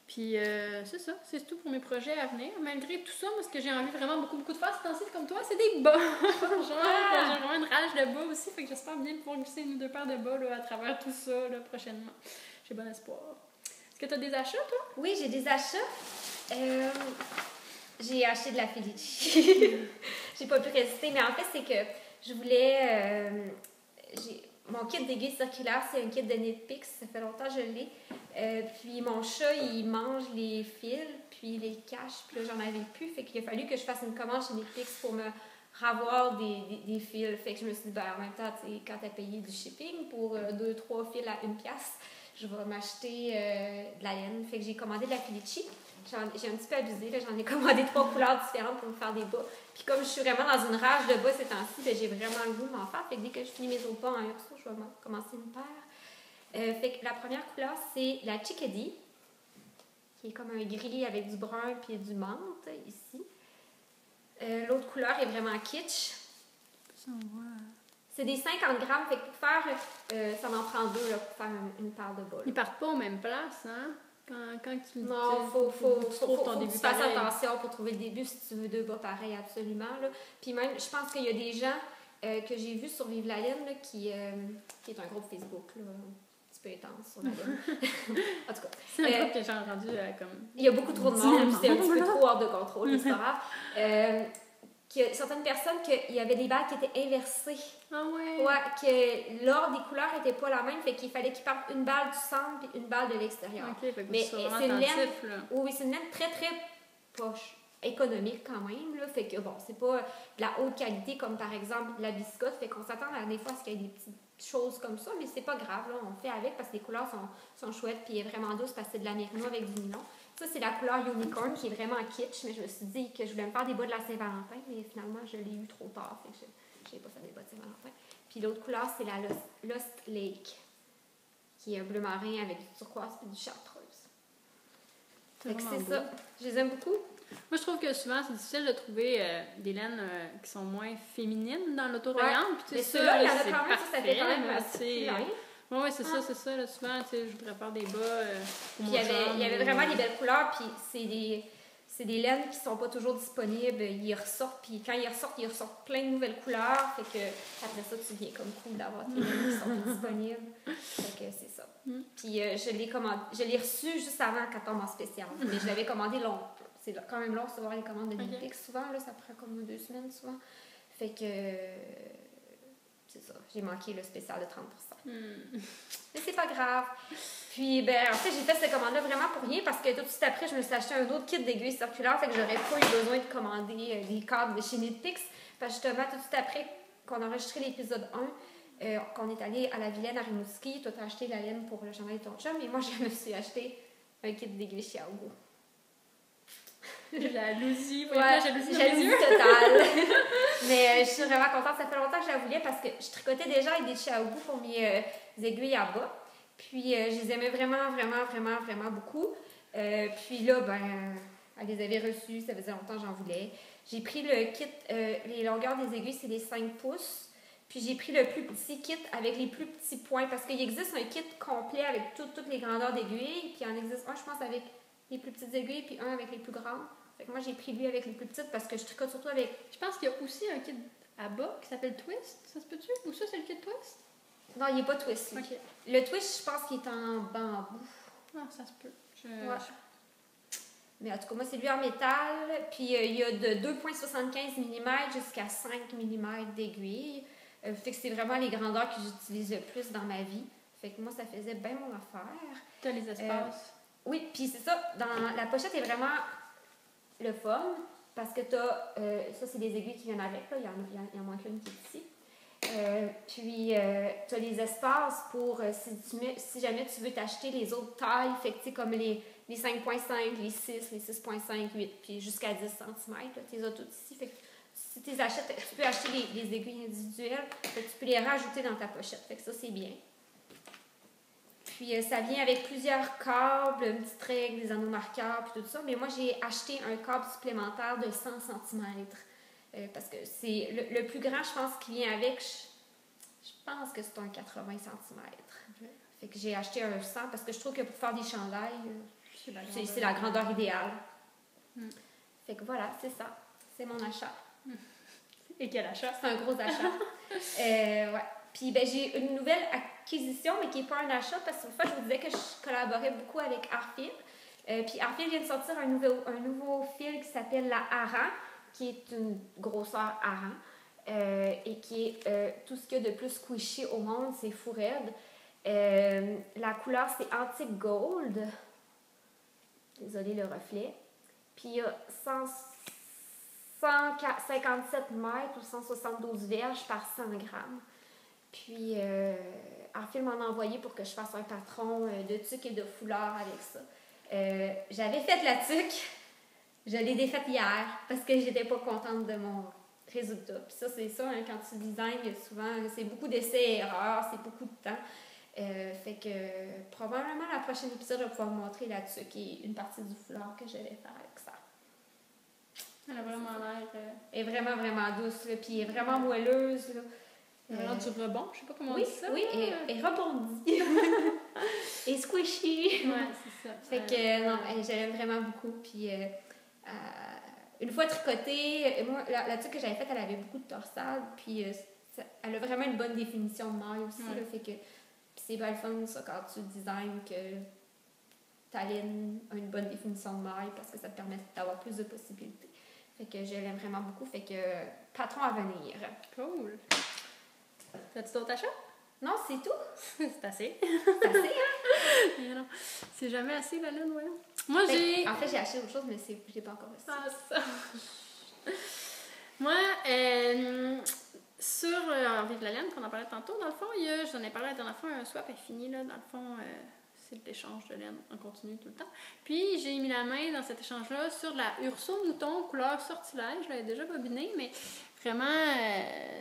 Puis, c'est ça, c'est tout pour mes projets à venir. Malgré tout ça, moi, ce que j'ai envie vraiment beaucoup de faire, c'est comme toi, c'est des bas. J'ai vraiment une rage de bas aussi, fait que j'espère bien pouvoir glisser une ou deux paires de bas là, à travers tout ça là, prochainement. J'ai bon espoir. Est-ce que tu as des achats, toi? Oui, j'ai des achats. J'ai acheté de la Felici. J'ai pas pu résister, mais en fait, c'est que je voulais... mon kit d'aiguille circulaire, c'est un kit de Knitpicks. Ça fait longtemps que je l'ai. Puis mon chat, il mange les fils, puis il les cache. Puis là, j'en avais plus. Fait qu'il a fallu que je fasse une commande chez Knitpicks pour me ravoir des fils. Fait que je me suis dit, ben, en même temps, quand tu as payé du shipping pour 2-3 fils à 1$, je vais m'acheter de la laine. Fait que j'ai commandé de la Felici. J'ai un petit peu abusé. Là. J'en ai commandé 3 couleurs différentes pour me faire des bas. Puis comme je suis vraiment dans une rage de bas ces temps-ci, ben, j'ai vraiment le goût de m'en faire. Fait que dès que je finis mes autres bas en urso, je vais commencer une paire. Fait que la première couleur, c'est la Chickadee, qui est comme un gris avec du brun puis du menthe, ici. L'autre couleur est vraiment kitsch. C'est des 50 grammes, fait que pour faire, ça m'en prend 2 là, pour faire une paire de bas. Là. Ils partent pas aux mêmes places, hein? Quand tu Non, faut faut ton que début tu fasses pareil. attention pour trouver le début si tu veux 2 bas pareils, absolument. Là. Puis même, je pense qu'il y a des gens que j'ai vus sur Vive la Laine, là, qui est un groupe Facebook, là, un petit peu intense sur la laine. En tout cas. C'est un groupe que j'ai entendu comme... Il y a beaucoup trop de monde, puis c'est un petit peu trop hors de contrôle, mais c'est pas grave. Qu'il y a certaines personnes, qu'il y avait des balles qui étaient inversées. Ah ouais? Ouais, que l'ordre des couleurs n'était pas la même, fait qu'il fallait qu'ils partent une balle du centre et une balle de l'extérieur. Ok, fait que mais c'est vraiment une laine, attentif, là. oui, c'est une laine très, très poche, économique quand même, là, fait que bon, c'est pas de la haute qualité comme par exemple la biscotte, fait qu'on s'attend des fois à ce qu'il y ait des petites choses comme ça, mais c'est pas grave, là, on fait avec parce que les couleurs sont chouettes, puis elle est vraiment douce parce que c'est de la mérino avec du nylon. Ça, c'est la couleur Unicorn qui est vraiment kitsch, mais je me suis dit que je voulais me faire des bas de la Saint-Valentin, mais finalement, je l'ai eu trop tard, fait que je n'ai pas fait des bas de Saint-Valentin. Puis l'autre couleur, c'est la Lost Lake, qui est un bleu marin avec du turquoise et du chartreuse. Fait que c'est ça. Je les aime beaucoup. Moi, je trouve que souvent, c'est difficile de trouver des laines qui sont moins féminines dans l'auto-reliante. Ouais. Puis, mais ça, ceux-là, il y en a c'est quand même, ça fait quand même assez... Oui, c'est ça, c'est ça. Là, souvent, tu sais, je voudrais faire des bas pour mon chum. Il y avait vraiment des belles couleurs, puis c'est des laines qui sont pas toujours disponibles. Ils ressortent, puis quand ils ressortent plein de nouvelles couleurs. Fait que après ça, tu viens comme cool d'avoir tes laines qui sont disponibles. Fait que c'est ça. Puis je l'ai reçu juste avant qu'elle tombe en spécial. Mais je l'avais commandé long. C'est quand même long de recevoir les commandes de Nipix souvent. Là, ça prend comme 2 semaines souvent. Fait que... c'est ça, j'ai manqué le spécial de 30%. Mais c'est pas grave. Puis, ben, en fait, j'ai fait cette commande-là vraiment pour rien parce que tout de suite après, je me suis acheté un autre kit d'aiguilles circulaires, fait que j'aurais pas eu besoin de commander des câbles de chez Knitpicks. Parce que justement, tout de suite après qu'on a enregistré l'épisode 1, qu'on est allé à la Vilaine à Rimouski, toi t'as acheté la laine pour le chandail de ton chum, et moi, je me suis acheté un kit d'aiguilles chez Aogo. Jalousie, ouais, jalousie totale. Mais je suis vraiment contente. Ça fait longtemps que je la voulais parce que je tricotais déjà avec des Chiaougou pour mes aiguilles à bas. Puis je les aimais vraiment, vraiment, vraiment, vraiment beaucoup. Puis là, ben, elle les avait reçues. Ça faisait longtemps que j'en voulais. J'ai pris le kit, les longueurs des aiguilles, c'est les 5 pouces. Puis j'ai pris le plus petit kit avec les plus petits points parce qu'il existe un kit complet avec toutes les grandeurs d'aiguilles. Puis il en existe un, je pense, avec les plus petites aiguilles, puis un avec les plus grandes. Fait que moi, j'ai pris lui avec les plus petites parce que je tricote surtout avec... Je pense qu'il y a aussi un kit à bas qui s'appelle Twist. Ça se peut-tu? Ou ça, c'est le kit Twist? Non, il n'est pas Twist. Okay. Le Twist, je pense qu'il est en bambou. Non, ça se peut. Ouais. Mais en tout cas, moi, c'est lui en métal. Puis il y a de 2,75 mm jusqu'à 5 mm d'aiguille. Fait que c'est vraiment les grandeurs que j'utilise le plus dans ma vie. Fait que moi, ça faisait bien mon affaire. Tu as les espaces. Oui, puis c'est ça. Dans la pochette est vraiment... le fun, parce que tu as, ça c'est des aiguilles qui viennent avec, là. Il y en a moins qu'une qui est ici. Puis tu as les espaces pour, si jamais tu veux t'acheter les autres tailles, fait que tu sais, comme les 5.5, les 6, les 6.5, 8, puis jusqu'à 10 cm, tu les as toutes ici. Fait que si tu les achètes, tu peux acheter les aiguilles individuelles, fait que tu peux les rajouter dans ta pochette, fait que ça c'est bien. Puis ça vient avec plusieurs câbles, une petite règle, des anneaux marqueurs, puis tout ça. Mais moi, j'ai acheté un câble supplémentaire de 100 cm. Parce que c'est le plus grand, je pense, qui vient avec, je pense que c'est un 80 cm. Okay. Fait que j'ai acheté un 100 parce que je trouve que pour faire des chandails, c'est la grandeur idéale. Fait que voilà, c'est ça. C'est mon achat. Et quel achat? C'est un gros achat. Ouais. Puis ben, j'ai une nouvelle acquisition, mais qui n'est pas un achat, parce que une fois, je vous disais que je collaborais beaucoup avec Arfil. Puis Arfil vient de sortir un nouveau fil qui s'appelle la Aran, qui est une grosseur Aran, et qui est tout ce qu'il y a de plus squishy au monde, c'est fou raide. La couleur, c'est Antique Gold. Désolée le reflet. Puis il y a 157 mètres ou 172 verges par 100 grammes. Puis, Arfil m'en a envoyé pour que je fasse un patron de tuque et de foulard avec ça. J'avais fait la tuque, je l'ai défaite hier parce que j'étais pas contente de mon résultat. Puis ça, c'est ça, hein, quand tu designes, souvent, c'est beaucoup d'essais et erreurs, c'est beaucoup de temps. Fait que probablement, la prochaine épisode, je vais pouvoir vous montrer la tuque et une partie du foulard que je vais faire avec ça. Elle a vraiment l'air... Elle est vraiment, vraiment douce, là, puis elle est vraiment moelleuse, là. Alors, du rebond, je sais pas comment on Oui, dit ça. oui, et rebondit. Et squishy. Ouais, c'est ça. Fait que, non, je l'aime vraiment beaucoup. Puis, une fois tricotée, moi, la tuque que j'avais faite, elle avait beaucoup de torsade. Puis, elle a vraiment une bonne définition de maille aussi. Ouais. Là, fait que c'est bien le fun, ça, quand tu designs que ta laine a une bonne définition de maille parce que ça te permet d'avoir plus de possibilités. Fait que je l'aime vraiment beaucoup. Fait que, patron à venir. Cool. T'as-tu d'autres achats? Non, c'est tout. C'est assez. C'est assez, hein? Mais non, c'est jamais assez la laine, ouais. Moi, j'ai... En fait, j'ai acheté autre chose, mais je l'ai pas encore reçu. Ah, ça. Moi, sur Vive la laine, qu'on en parlait tantôt, dans le fond, j'en ai parlé la dernière fois, un swap infini, là, dans le fond, c'est de l'échange de laine en continu tout le temps. Puis, j'ai mis la main dans cet échange-là sur de la Urso Mouton couleur sortilège. Je l'avais déjà bobinée, mais vraiment,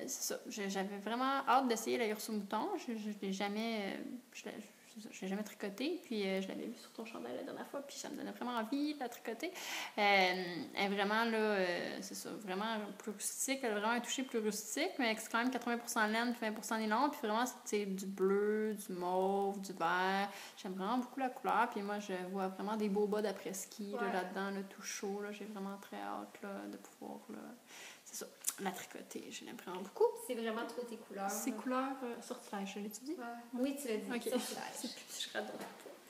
c'est ça. J'avais vraiment hâte d'essayer la Urso Mouton. Je l'ai jamais... je l'ai jamais tricoté, puis je l'avais vu sur ton chandail la dernière fois, puis ça me donnait vraiment envie de la tricoter. Elle est vraiment, là, c'est ça, vraiment plus rustique. Elle a vraiment un toucher plus rustique, mais c'est quand même 80% laine, puis 20% nylon, puis vraiment, c'est du bleu, du mauve, du vert. J'aime vraiment beaucoup la couleur, puis moi, je vois vraiment des beaux bas d'après-ski là-dedans, là, tout chaud. Là, j'ai vraiment très hâte là, de pouvoir, là, c'est ça, la tricoter. Je l'aime vraiment beaucoup. C'est vraiment trop tes couleurs. C'est couleur sortilège, je l'ai dit? Ouais. Oui, tu l'as dit. Okay. Sortilège. C'est plus si je radonne pas.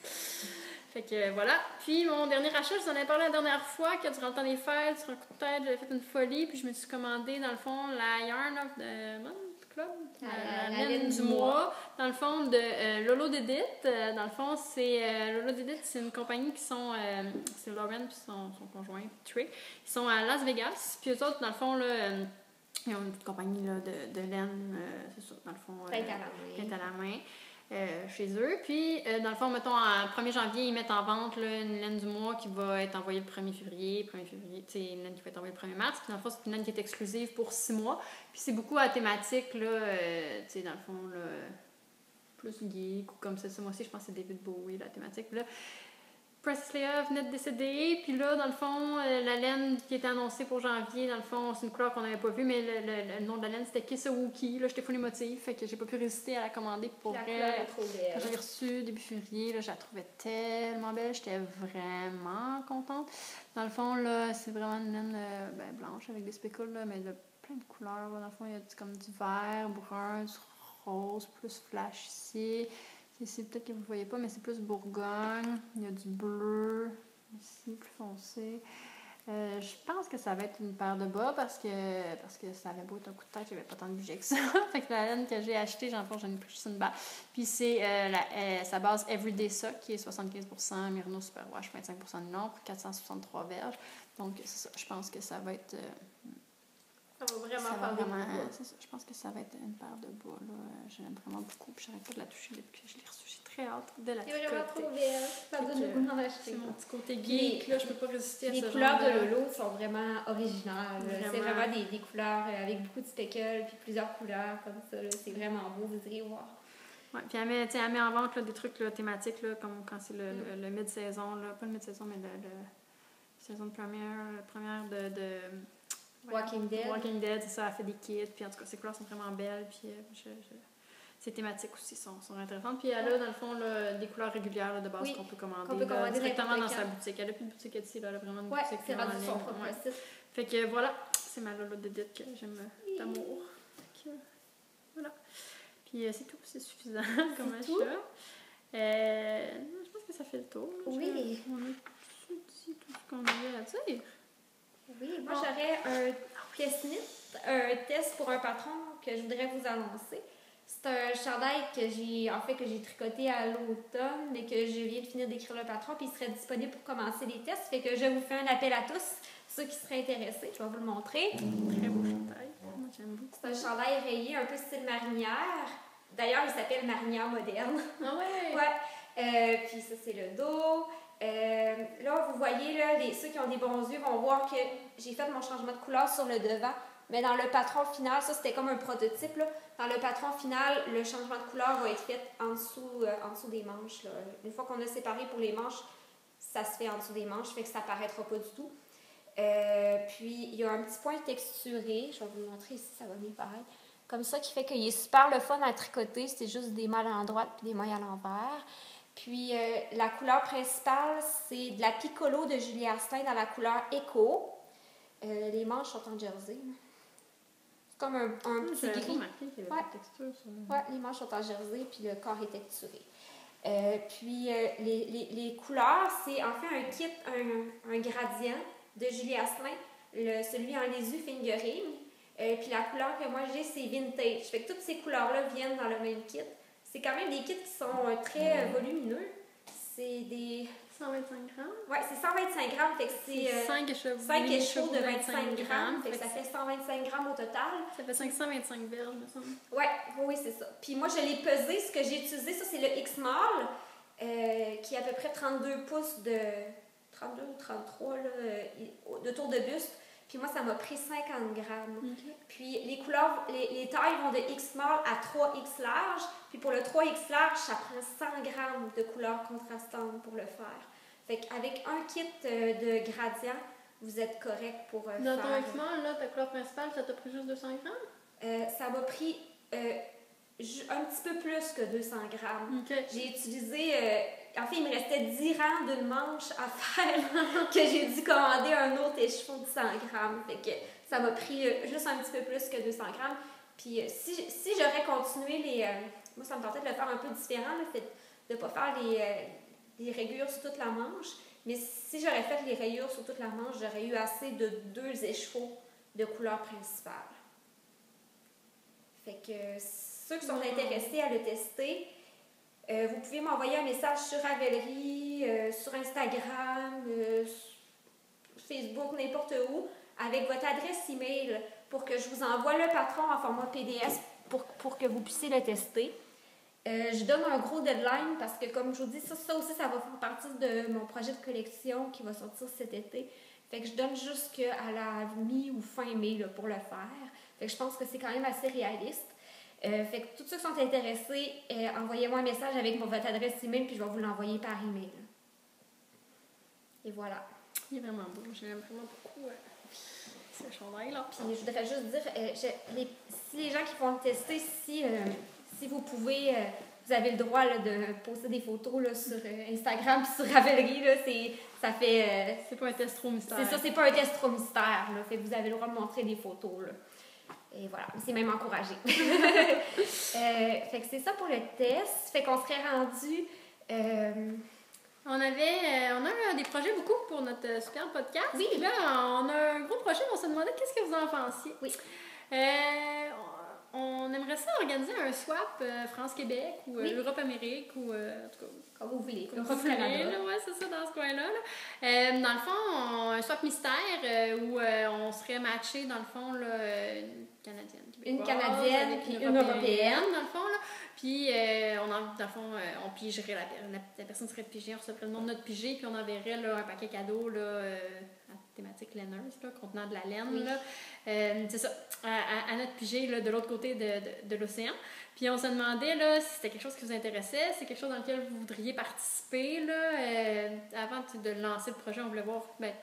Fait que voilà. Puis mon dernier achat, je vous en ai parlé la dernière fois, que durant le temps des fêtes, sur un coup de tête, j'avais fait une folie, puis je me suis commandé, dans le fond, la Yarn of the Month Club, la laine du mois, dans le fond, de Lolo Dédite. Dans le fond, c'est Lolo Dédite, c'est une compagnie qui sont, c'est Lauren puis son conjoint, Trey. Ils sont à Las Vegas, puis eux autres, dans le fond, là, ils ont une petite compagnie là, de laine, c'est ça, dans le fond. Peinte à la main. Chez eux. Puis, dans le fond, mettons, en 1er janvier, ils mettent en vente là, une laine du mois qui va être envoyée le 1er février. Tu sais, une laine qui va être envoyée le 1er mars. Puis, dans le fond, c'est une laine qui est exclusive pour 6 mois. Puis, c'est beaucoup à thématique, là, tu sais, dans le fond, là, plus geek ou comme ça. Moi aussi, je pense que c'est David Bowie, la thématique. Là, Princess Leia venait de décéder, puis là, dans le fond, la laine qui était annoncée pour janvier, dans le fond, c'est une couleur qu'on n'avait pas vue, mais le nom de la laine, c'était Kiss a Wookiee. Là, j'étais full émotive, fait que j'ai pas pu résister à la commander pour vrai. Couleur est trop belle. Quand je l'ai reçue début février, là, je la trouvais tellement belle, j'étais vraiment contente. Dans le fond, là, c'est vraiment une laine blanche avec des spécules, là, mais de plein de couleurs. Là. Dans le fond, il y a comme du vert, brun, du rose, plus flash ici. Ici, peut-être que vous ne voyez pas, mais c'est plus Bourgogne. Il y a du bleu ici, plus foncé. Je pense que ça va être une paire de bas parce que ça avait beau être un coup de tête, j'avais pas tant de budget que ça. Fait que la laine que j'ai achetée, j'en ai pris juste une barre. Puis c'est sa base Everyday Sock qui est 75% Myrno Superwash, 25% de nylon pour 463 verges. Donc c'est ça, je pense que ça va être... ça va vraiment faire des bas. C'est ça, je pense que ça va être une paire de bas. Je l'aime vraiment beaucoup. Puis j'arrête pas de la toucher depuis que je l'ai reçue. J'ai très hâte de la tricoter. C'est vraiment trop belle. Ça donne le goût d'en acheter. C'est mon petit côté geek. Là, je peux pas résister à ça. Les couleurs de Lolo sont vraiment originales. C'est vraiment des couleurs avec beaucoup de speckles puis plusieurs couleurs comme ça. C'est vraiment beau. Vous irez voir. Ouais, puis elle met en vente là, des trucs là, thématiques, là, comme quand c'est le mid-saison. Là, pas le mid-saison, mais la saison de première de Walking Dead, c'est ça, elle fait des kits, puis en tout cas, ces couleurs sont vraiment belles, puis ces thématiques aussi sont intéressantes. Puis elle a, dans le fond, là, des couleurs régulières là, de base qu'on peut commander directement dans sa boutique. Elle a plus de boutique ici, là, elle a vraiment une boutique c'est rendu en ligne. son propre site. Fait que voilà, c'est ma Lolo Dédite que j'aime d'amour. Voilà. Puis c'est tout, c'est suffisant comme achat. Je pense que ça fait le tour. Oui. On a tout dit tout ce qu'on avait à dire. Oui, moi j'aurais un test pour un patron que je voudrais vous annoncer. C'est un chandail que j'ai tricoté à l'automne, mais que je viens de finir d'écrire le patron, puis il serait disponible pour commencer les tests. Fait que je vous fais un appel à tous, ceux qui seraient intéressés. Je vais vous le montrer. Très beau chandail. Moi j'aime beaucoup. C'est un chandail rayé, un peu style marinière. D'ailleurs, il s'appelle marinière moderne. Ah ouais? Ouais. Puis ça, c'est le dos. Là, vous voyez, là, ceux qui ont des bons yeux vont voir que j'ai fait mon changement de couleur sur le devant. Mais dans le patron final, ça c'était comme un prototype. Là. Dans le patron final, le changement de couleur va être fait en dessous des manches. Là. Une fois qu'on a séparé pour les manches, ça se fait en dessous des manches, fait que ça paraîtra pas du tout. Puis il y a un petit point texturé. Je vais vous le montrer ici, ça va bien paraître. comme ça qui fait qu'il est super le fun à tricoter. C'est juste des mailles à droite puis des mailles à l'envers. Puis la couleur principale, c'est de la Piccolo de Julie Asselin dans la couleur Echo. Les manches sont en jersey. C'est comme un petit gris. Remarqué qu'il y avait de texture sur le... Ouais, les manches sont en jersey puis le corps est texturé. Puis les couleurs, c'est en fait un kit, un gradient de Julie Asselin, celui en lisu fingering. Puis la couleur que moi j'ai, c'est vintage. Fait que toutes ces couleurs-là viennent dans le même kit. C'est quand même des kits qui sont très volumineux. C'est des... 125 grammes? Ouais, c'est 125 grammes. Fait que c'est 5 échos de 25 grammes. Fait que ça fait 125 grammes au total. Ça fait 525 verges, me semble. Ouais, oui, c'est ça. Puis moi, je l'ai pesé. Ce que j'ai utilisé, ça, c'est le X-Mall, qui est à peu près 32 pouces de... 32 ou 33, là, de tour de buste. Puis moi, ça m'a pris 50 grammes. Okay. Puis les couleurs, les tailles vont de X-Small à 3X large. Puis pour le 3X large, ça prend 100 grammes de couleurs contrastantes pour le faire. Fait qu'avec un kit de gradient, vous êtes correct pour faire... Dans ton X-Small, là, ta couleur principale, ça t'a pris juste 200 grammes? Ça m'a pris un petit peu plus que 200 grammes. Okay. J'ai utilisé... en fait, il me restait 10 rangs d'une manche à faire que j'ai dû commander un autre écheveau de 100 grammes. Fait que ça m'a pris juste un petit peu plus que 200 grammes. Puis si j'aurais continué moi, ça me tentait de le faire un peu différent, le fait de ne pas faire les rayures sur toute la manche. Mais si j'aurais fait les rayures sur toute la manche, j'aurais eu assez de 2 écheveaux de couleur principale. Fait que ceux qui sont intéressés à le tester, vous pouvez m'envoyer un message sur Ravelry, sur Instagram, Facebook, n'importe où, avec votre adresse email pour que je vous envoie le patron en format PDF pour que vous puissiez le tester. Je donne un gros deadline parce que, comme je vous dis, ça aussi, ça va faire partie de mon projet de collection qui va sortir cet été. Fait que je donne jusqu'à la mi ou fin mai là, pour le faire. Fait que je pense que c'est quand même assez réaliste. Fait que tous ceux qui sont intéressés, envoyez-moi un message avec votre adresse email puis je vais vous l'envoyer par email. Et voilà. Il est vraiment beau. J'aime vraiment beaucoup ce chandail là. Puis je voudrais juste dire, si les gens qui vont le tester, si vous pouvez, vous avez le droit là, de poster des photos là, sur Instagram puis sur Ravelry, là, ça fait... c'est pas un test trop mystère. C'est ça, c'est pas un test trop mystère. Là, fait que vous avez le droit de montrer des photos. Là. Et voilà, c'est même encouragé. Fait que c'est ça pour le test. Fait qu'on serait rendu... On a des projets beaucoup pour notre super podcast. Oui. Là, on a un gros projet, on se demandait qu'est-ce que vous en pensiez. Oui. On aimerait ça organiser un swap France-Québec ou Europe-Amérique ou en tout cas... Comme vous voulez. Europe-Canada. Oui, c'est ça, dans ce coin-là. Là. Dans le fond, un swap mystère où on serait matchés, dans le fond, là, une Canadienne puis une Européenne. Dans le fond, là. Puis, dans le fond, on pigerait, la personne serait pigée, on recevrait le nom de notre pigé, puis on enverrait là, un paquet cadeau là, à thématique laineuse, là, contenant de la laine. Oui. Là. C'est ça, à notre pigé là, de l'autre côté de l'océan. Puis on se demandait là, si c'était quelque chose qui vous intéressait, si c'est quelque chose dans lequel vous voudriez participer. Là, avant de lancer le projet, on voulait voir,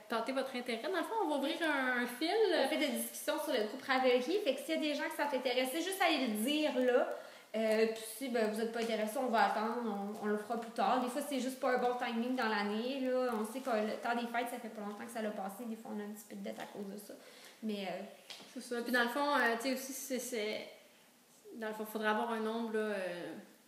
tenter votre intérêt. Dans le fond, on va ouvrir un fil. On fait des discussions sur le groupe Ravelry. Fait que s'il y a des gens qui sont intéressés, juste à le dire là. Puis si vous n'êtes pas intéressé, on va attendre, on le fera plus tard. Des fois, c'est juste pas un bon timing dans l'année. Là. On sait que le temps des fêtes, ça fait pas longtemps que ça l'a passé. Des fois, on a un petit peu de dette à cause de ça. Mais c'est ça. Puis dans le fond, tu sais aussi, dans le fond, il faudra avoir un nombre là,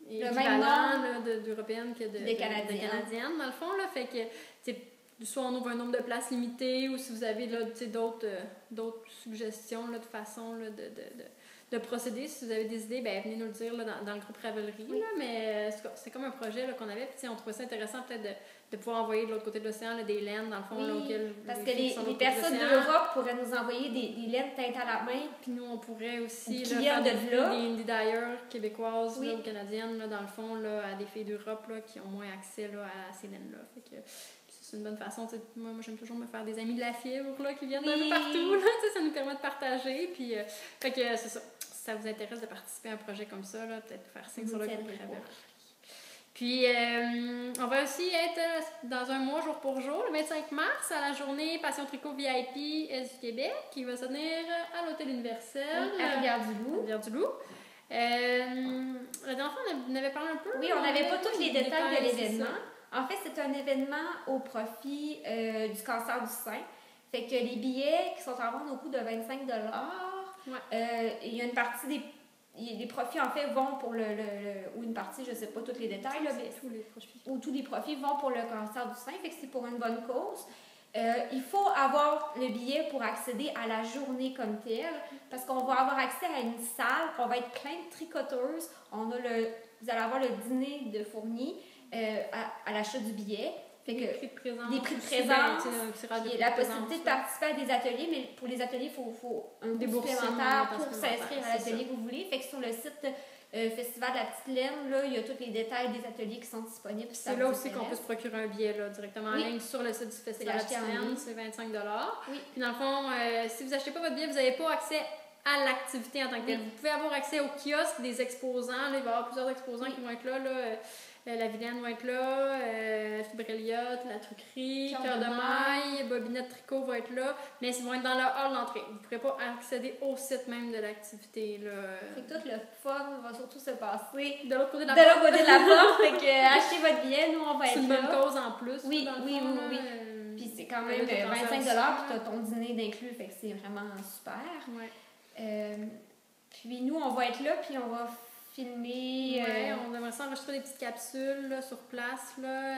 équivalent d'Européennes que de Canadiennes, dans le fond. Là. Fait que, soit on ouvre un nombre de places limitées ou si vous avez là, d'autres suggestions là, de façon là, de procéder, si vous avez des idées, venez nous le dire là, dans le groupe Ravelry. Oui. Là, mais c'est comme un projet là, qu'on avait. Puis, on trouvait ça intéressant peut-être de pouvoir envoyer de l'autre côté de l'océan des laines, dans le fond, là, auxquelles parce que les personnes d'Europe pourraient nous envoyer des laines teintes à la main. Puis nous, on pourrait aussi faire des d'ailleurs québécoises ou canadiennes, là, dans le fond, là, à des filles d'Europe là, qui ont moins accès là, à ces laines-là. Fait que c'est une bonne façon. Moi, j'aime toujours me faire des amis de la fibre là, qui viennent d'un peu partout. Là, ça nous permet de partager. Puis, fait que c'est ça. Si ça vous intéresse de participer à un projet comme ça, là, peut-être faire signe sur le groupe Ravelry. Puis, on va aussi être dans un mois, jour pour jour, le 25 mars, à la journée Passion Tricot VIP Est du Québec, qui va se tenir à l'Hôtel Universel. À Rivière-du-Loup. Rivière-du-Loup. La dernière fois, on avait parlé un peu. Oui, on n'avait pas tous les détails de c'est l'événement. ça. En fait, c'est un événement au profit du cancer du sein. Fait que les billets qui sont en vente au coût de 25 il y a une partie les profits, en fait, vont pour ou une partie, je ne sais pas tous les détails, là, mais tous les profits vont pour le cancer du sein. Fait que c'est pour une bonne cause. Il faut avoir le billet pour accéder à la journée comme telle, parce qu'on va avoir accès à une salle, on va être plein de tricoteuses. Vous allez avoir le dîner de fourni à l'achat du billet. Fait que des prix de présence. Des prix de présence. Il y a la possibilité de participer à des ateliers, mais pour les ateliers, il faut un coût supplémentaire pour s'inscrire à l'atelier que vous voulez. Fait que sur le site Festival de la Petite Laine, là, il y a tous les détails des ateliers qui sont disponibles. C'est là aussi qu'on peut se procurer un billet là, directement en ligne sur le site du Festival de la Petite Laine. C'est 25 $. Oui. Puis dans le fond, si vous n'achetez pas votre billet, vous n'avez pas accès à l'activité en tant que telle. Vous pouvez avoir accès au kiosque des exposants. Là, il va y avoir plusieurs exposants qui vont être là. La Vilaine va être là, Fibre Elliott, La Truquerie, Cœur de Maille, Bobinette Tricot va être là, mais ils vont être dans le hall d'entrée. Vous ne pourrez pas accéder au site même de l'activité. Fait que tout le fun va surtout se passer de l'autre côté de la porte. Fait que achetez votre billet, nous on va être là. C'est une bonne cause en plus. Oui. Puis c'est quand même 25 $, puis tu as ton dîner d'inclus, fait que c'est vraiment super. Ouais. Puis nous, on va être là, puis on va filmer. On aimerait ça enregistrer des petites capsules là, sur place là,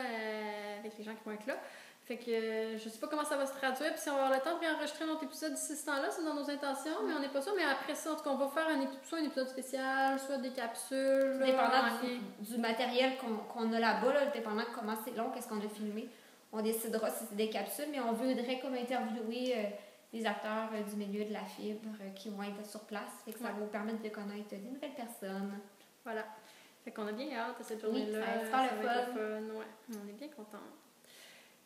avec les gens qui vont être là. Fait que je sais pas comment ça va se traduire, puis si on va avoir le temps de réenregistrer un autre épisode d'ici ce temps-là, c'est dans nos intentions, mais on n'est pas sûr. Mais après ça, en tout cas, on va faire soit un épisode spécial, soit des capsules. Dépendant du matériel qu'on a là-bas, là, dépendant de comment c'est long, qu'est-ce qu'on a filmé, on décidera si c'est des capsules, mais on voudrait comme interviewer des acteurs du milieu de la fibre qui vont être sur place. Fait que ça va vous permettre de connaître des nouvelles personnes. Voilà. Fait qu'on a bien hâte à cette journée-là. Oui, ça va être super le fun. Ouais, on est bien contents.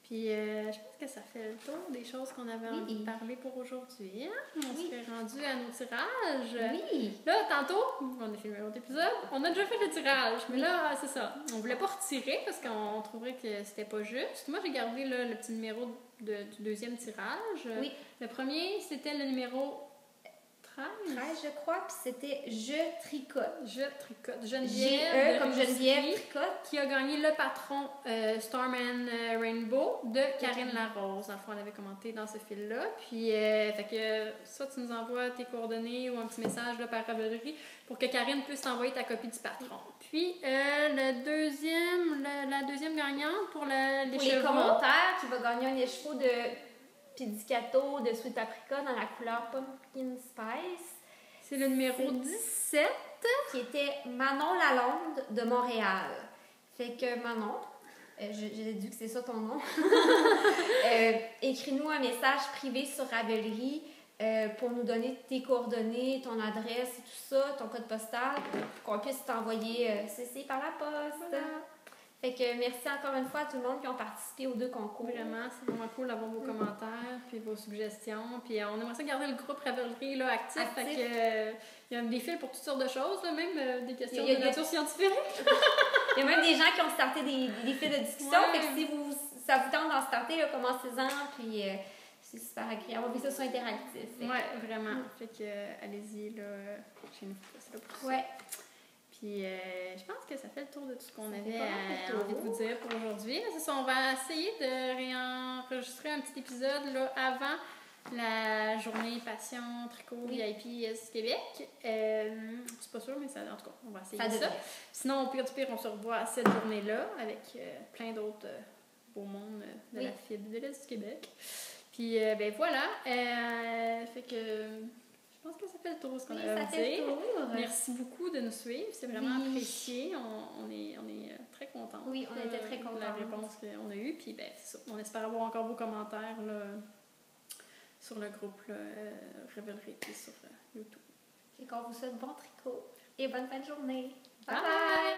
Puis je pense que ça fait le tour des choses qu'on avait envie de parler pour aujourd'hui. Hein? On s'est rendu à nos tirages. Oui! Là, tantôt, on a filmé un autre épisode, on a déjà fait le tirage. Mais là, c'est ça. On voulait pas retirer parce qu'on trouverait que c'était pas juste. Moi, j'ai gardé là, le petit numéro du deuxième tirage. Oui. Le premier, c'était le numéro 13, je crois, puis c'était Je tricote. Je tricote. Geneviève. Comme Geneviève tricote. Qui a gagné le patron Storm and Rainbow de Karine Larose. Dans le fond, elle avait commenté dans ce fil-là. Puis, fait que soit tu nous envoies tes coordonnées ou un petit message là, par Ravelry pour que Karine puisse t'envoyer ta copie du patron. Puis, la deuxième gagnante pour les commentaires, qui va gagner un écheveau de Pizzicato de Sweet Paprika dans la couleur Pumpkin Spice. C'est le numéro 17. Qui était Manon Lalonde de Montréal. Fait que Manon, j'ai dit que c'est ça ton nom. Écris-nous un message privé sur Ravelry pour nous donner tes coordonnées, ton adresse et tout ça, ton code postal, pour qu'on puisse t'envoyer ceci par la poste. Voilà. Fait que merci encore une fois à tout le monde qui ont participé aux 2 concours. Vraiment, c'est vraiment cool d'avoir vos commentaires puis vos suggestions. Puis on aimerait ça garder le groupe Ravelry là, actif. Fait que, il y a des fils pour toutes sortes de choses, là, même des questions de nature scientifique. Il y a même des gens qui ont starté des fils de discussion. Fait que si ça vous tente d'en starter, là, commencez-en. Puis c'est super agréable. On fait ça sur interactif. Oui, vraiment. Fait que allez-y là, chez nous. C'est là pour ça. Ouais. Puis, je pense que ça fait le tour de tout ce qu'on avait envie de vous dire pour aujourd'hui. C'est ça, on va essayer de réenregistrer un petit épisode là, avant la journée Passion Tricot VIP Est Québec. C'est pas sûr, mais ça, en tout cas, on va essayer ça. Sinon, au pire du pire, on se revoit cette journée-là avec plein d'autres beaux mondes de la fibre de l'Est du Québec. Puis, ben voilà. Fait que... Je pense que ça fait le tour de ce qu'on avait à dire. Merci beaucoup de nous suivre. C'est vraiment apprécié. On est très contents. Oui, on était très contents de la réponse qu'on a eue. Puis, ben, c'est ça. On espère avoir encore vos commentaires là, sur le groupe Ravelry et sur YouTube. Et qu'on vous souhaite bon tricot et bonne fin de journée. Bye!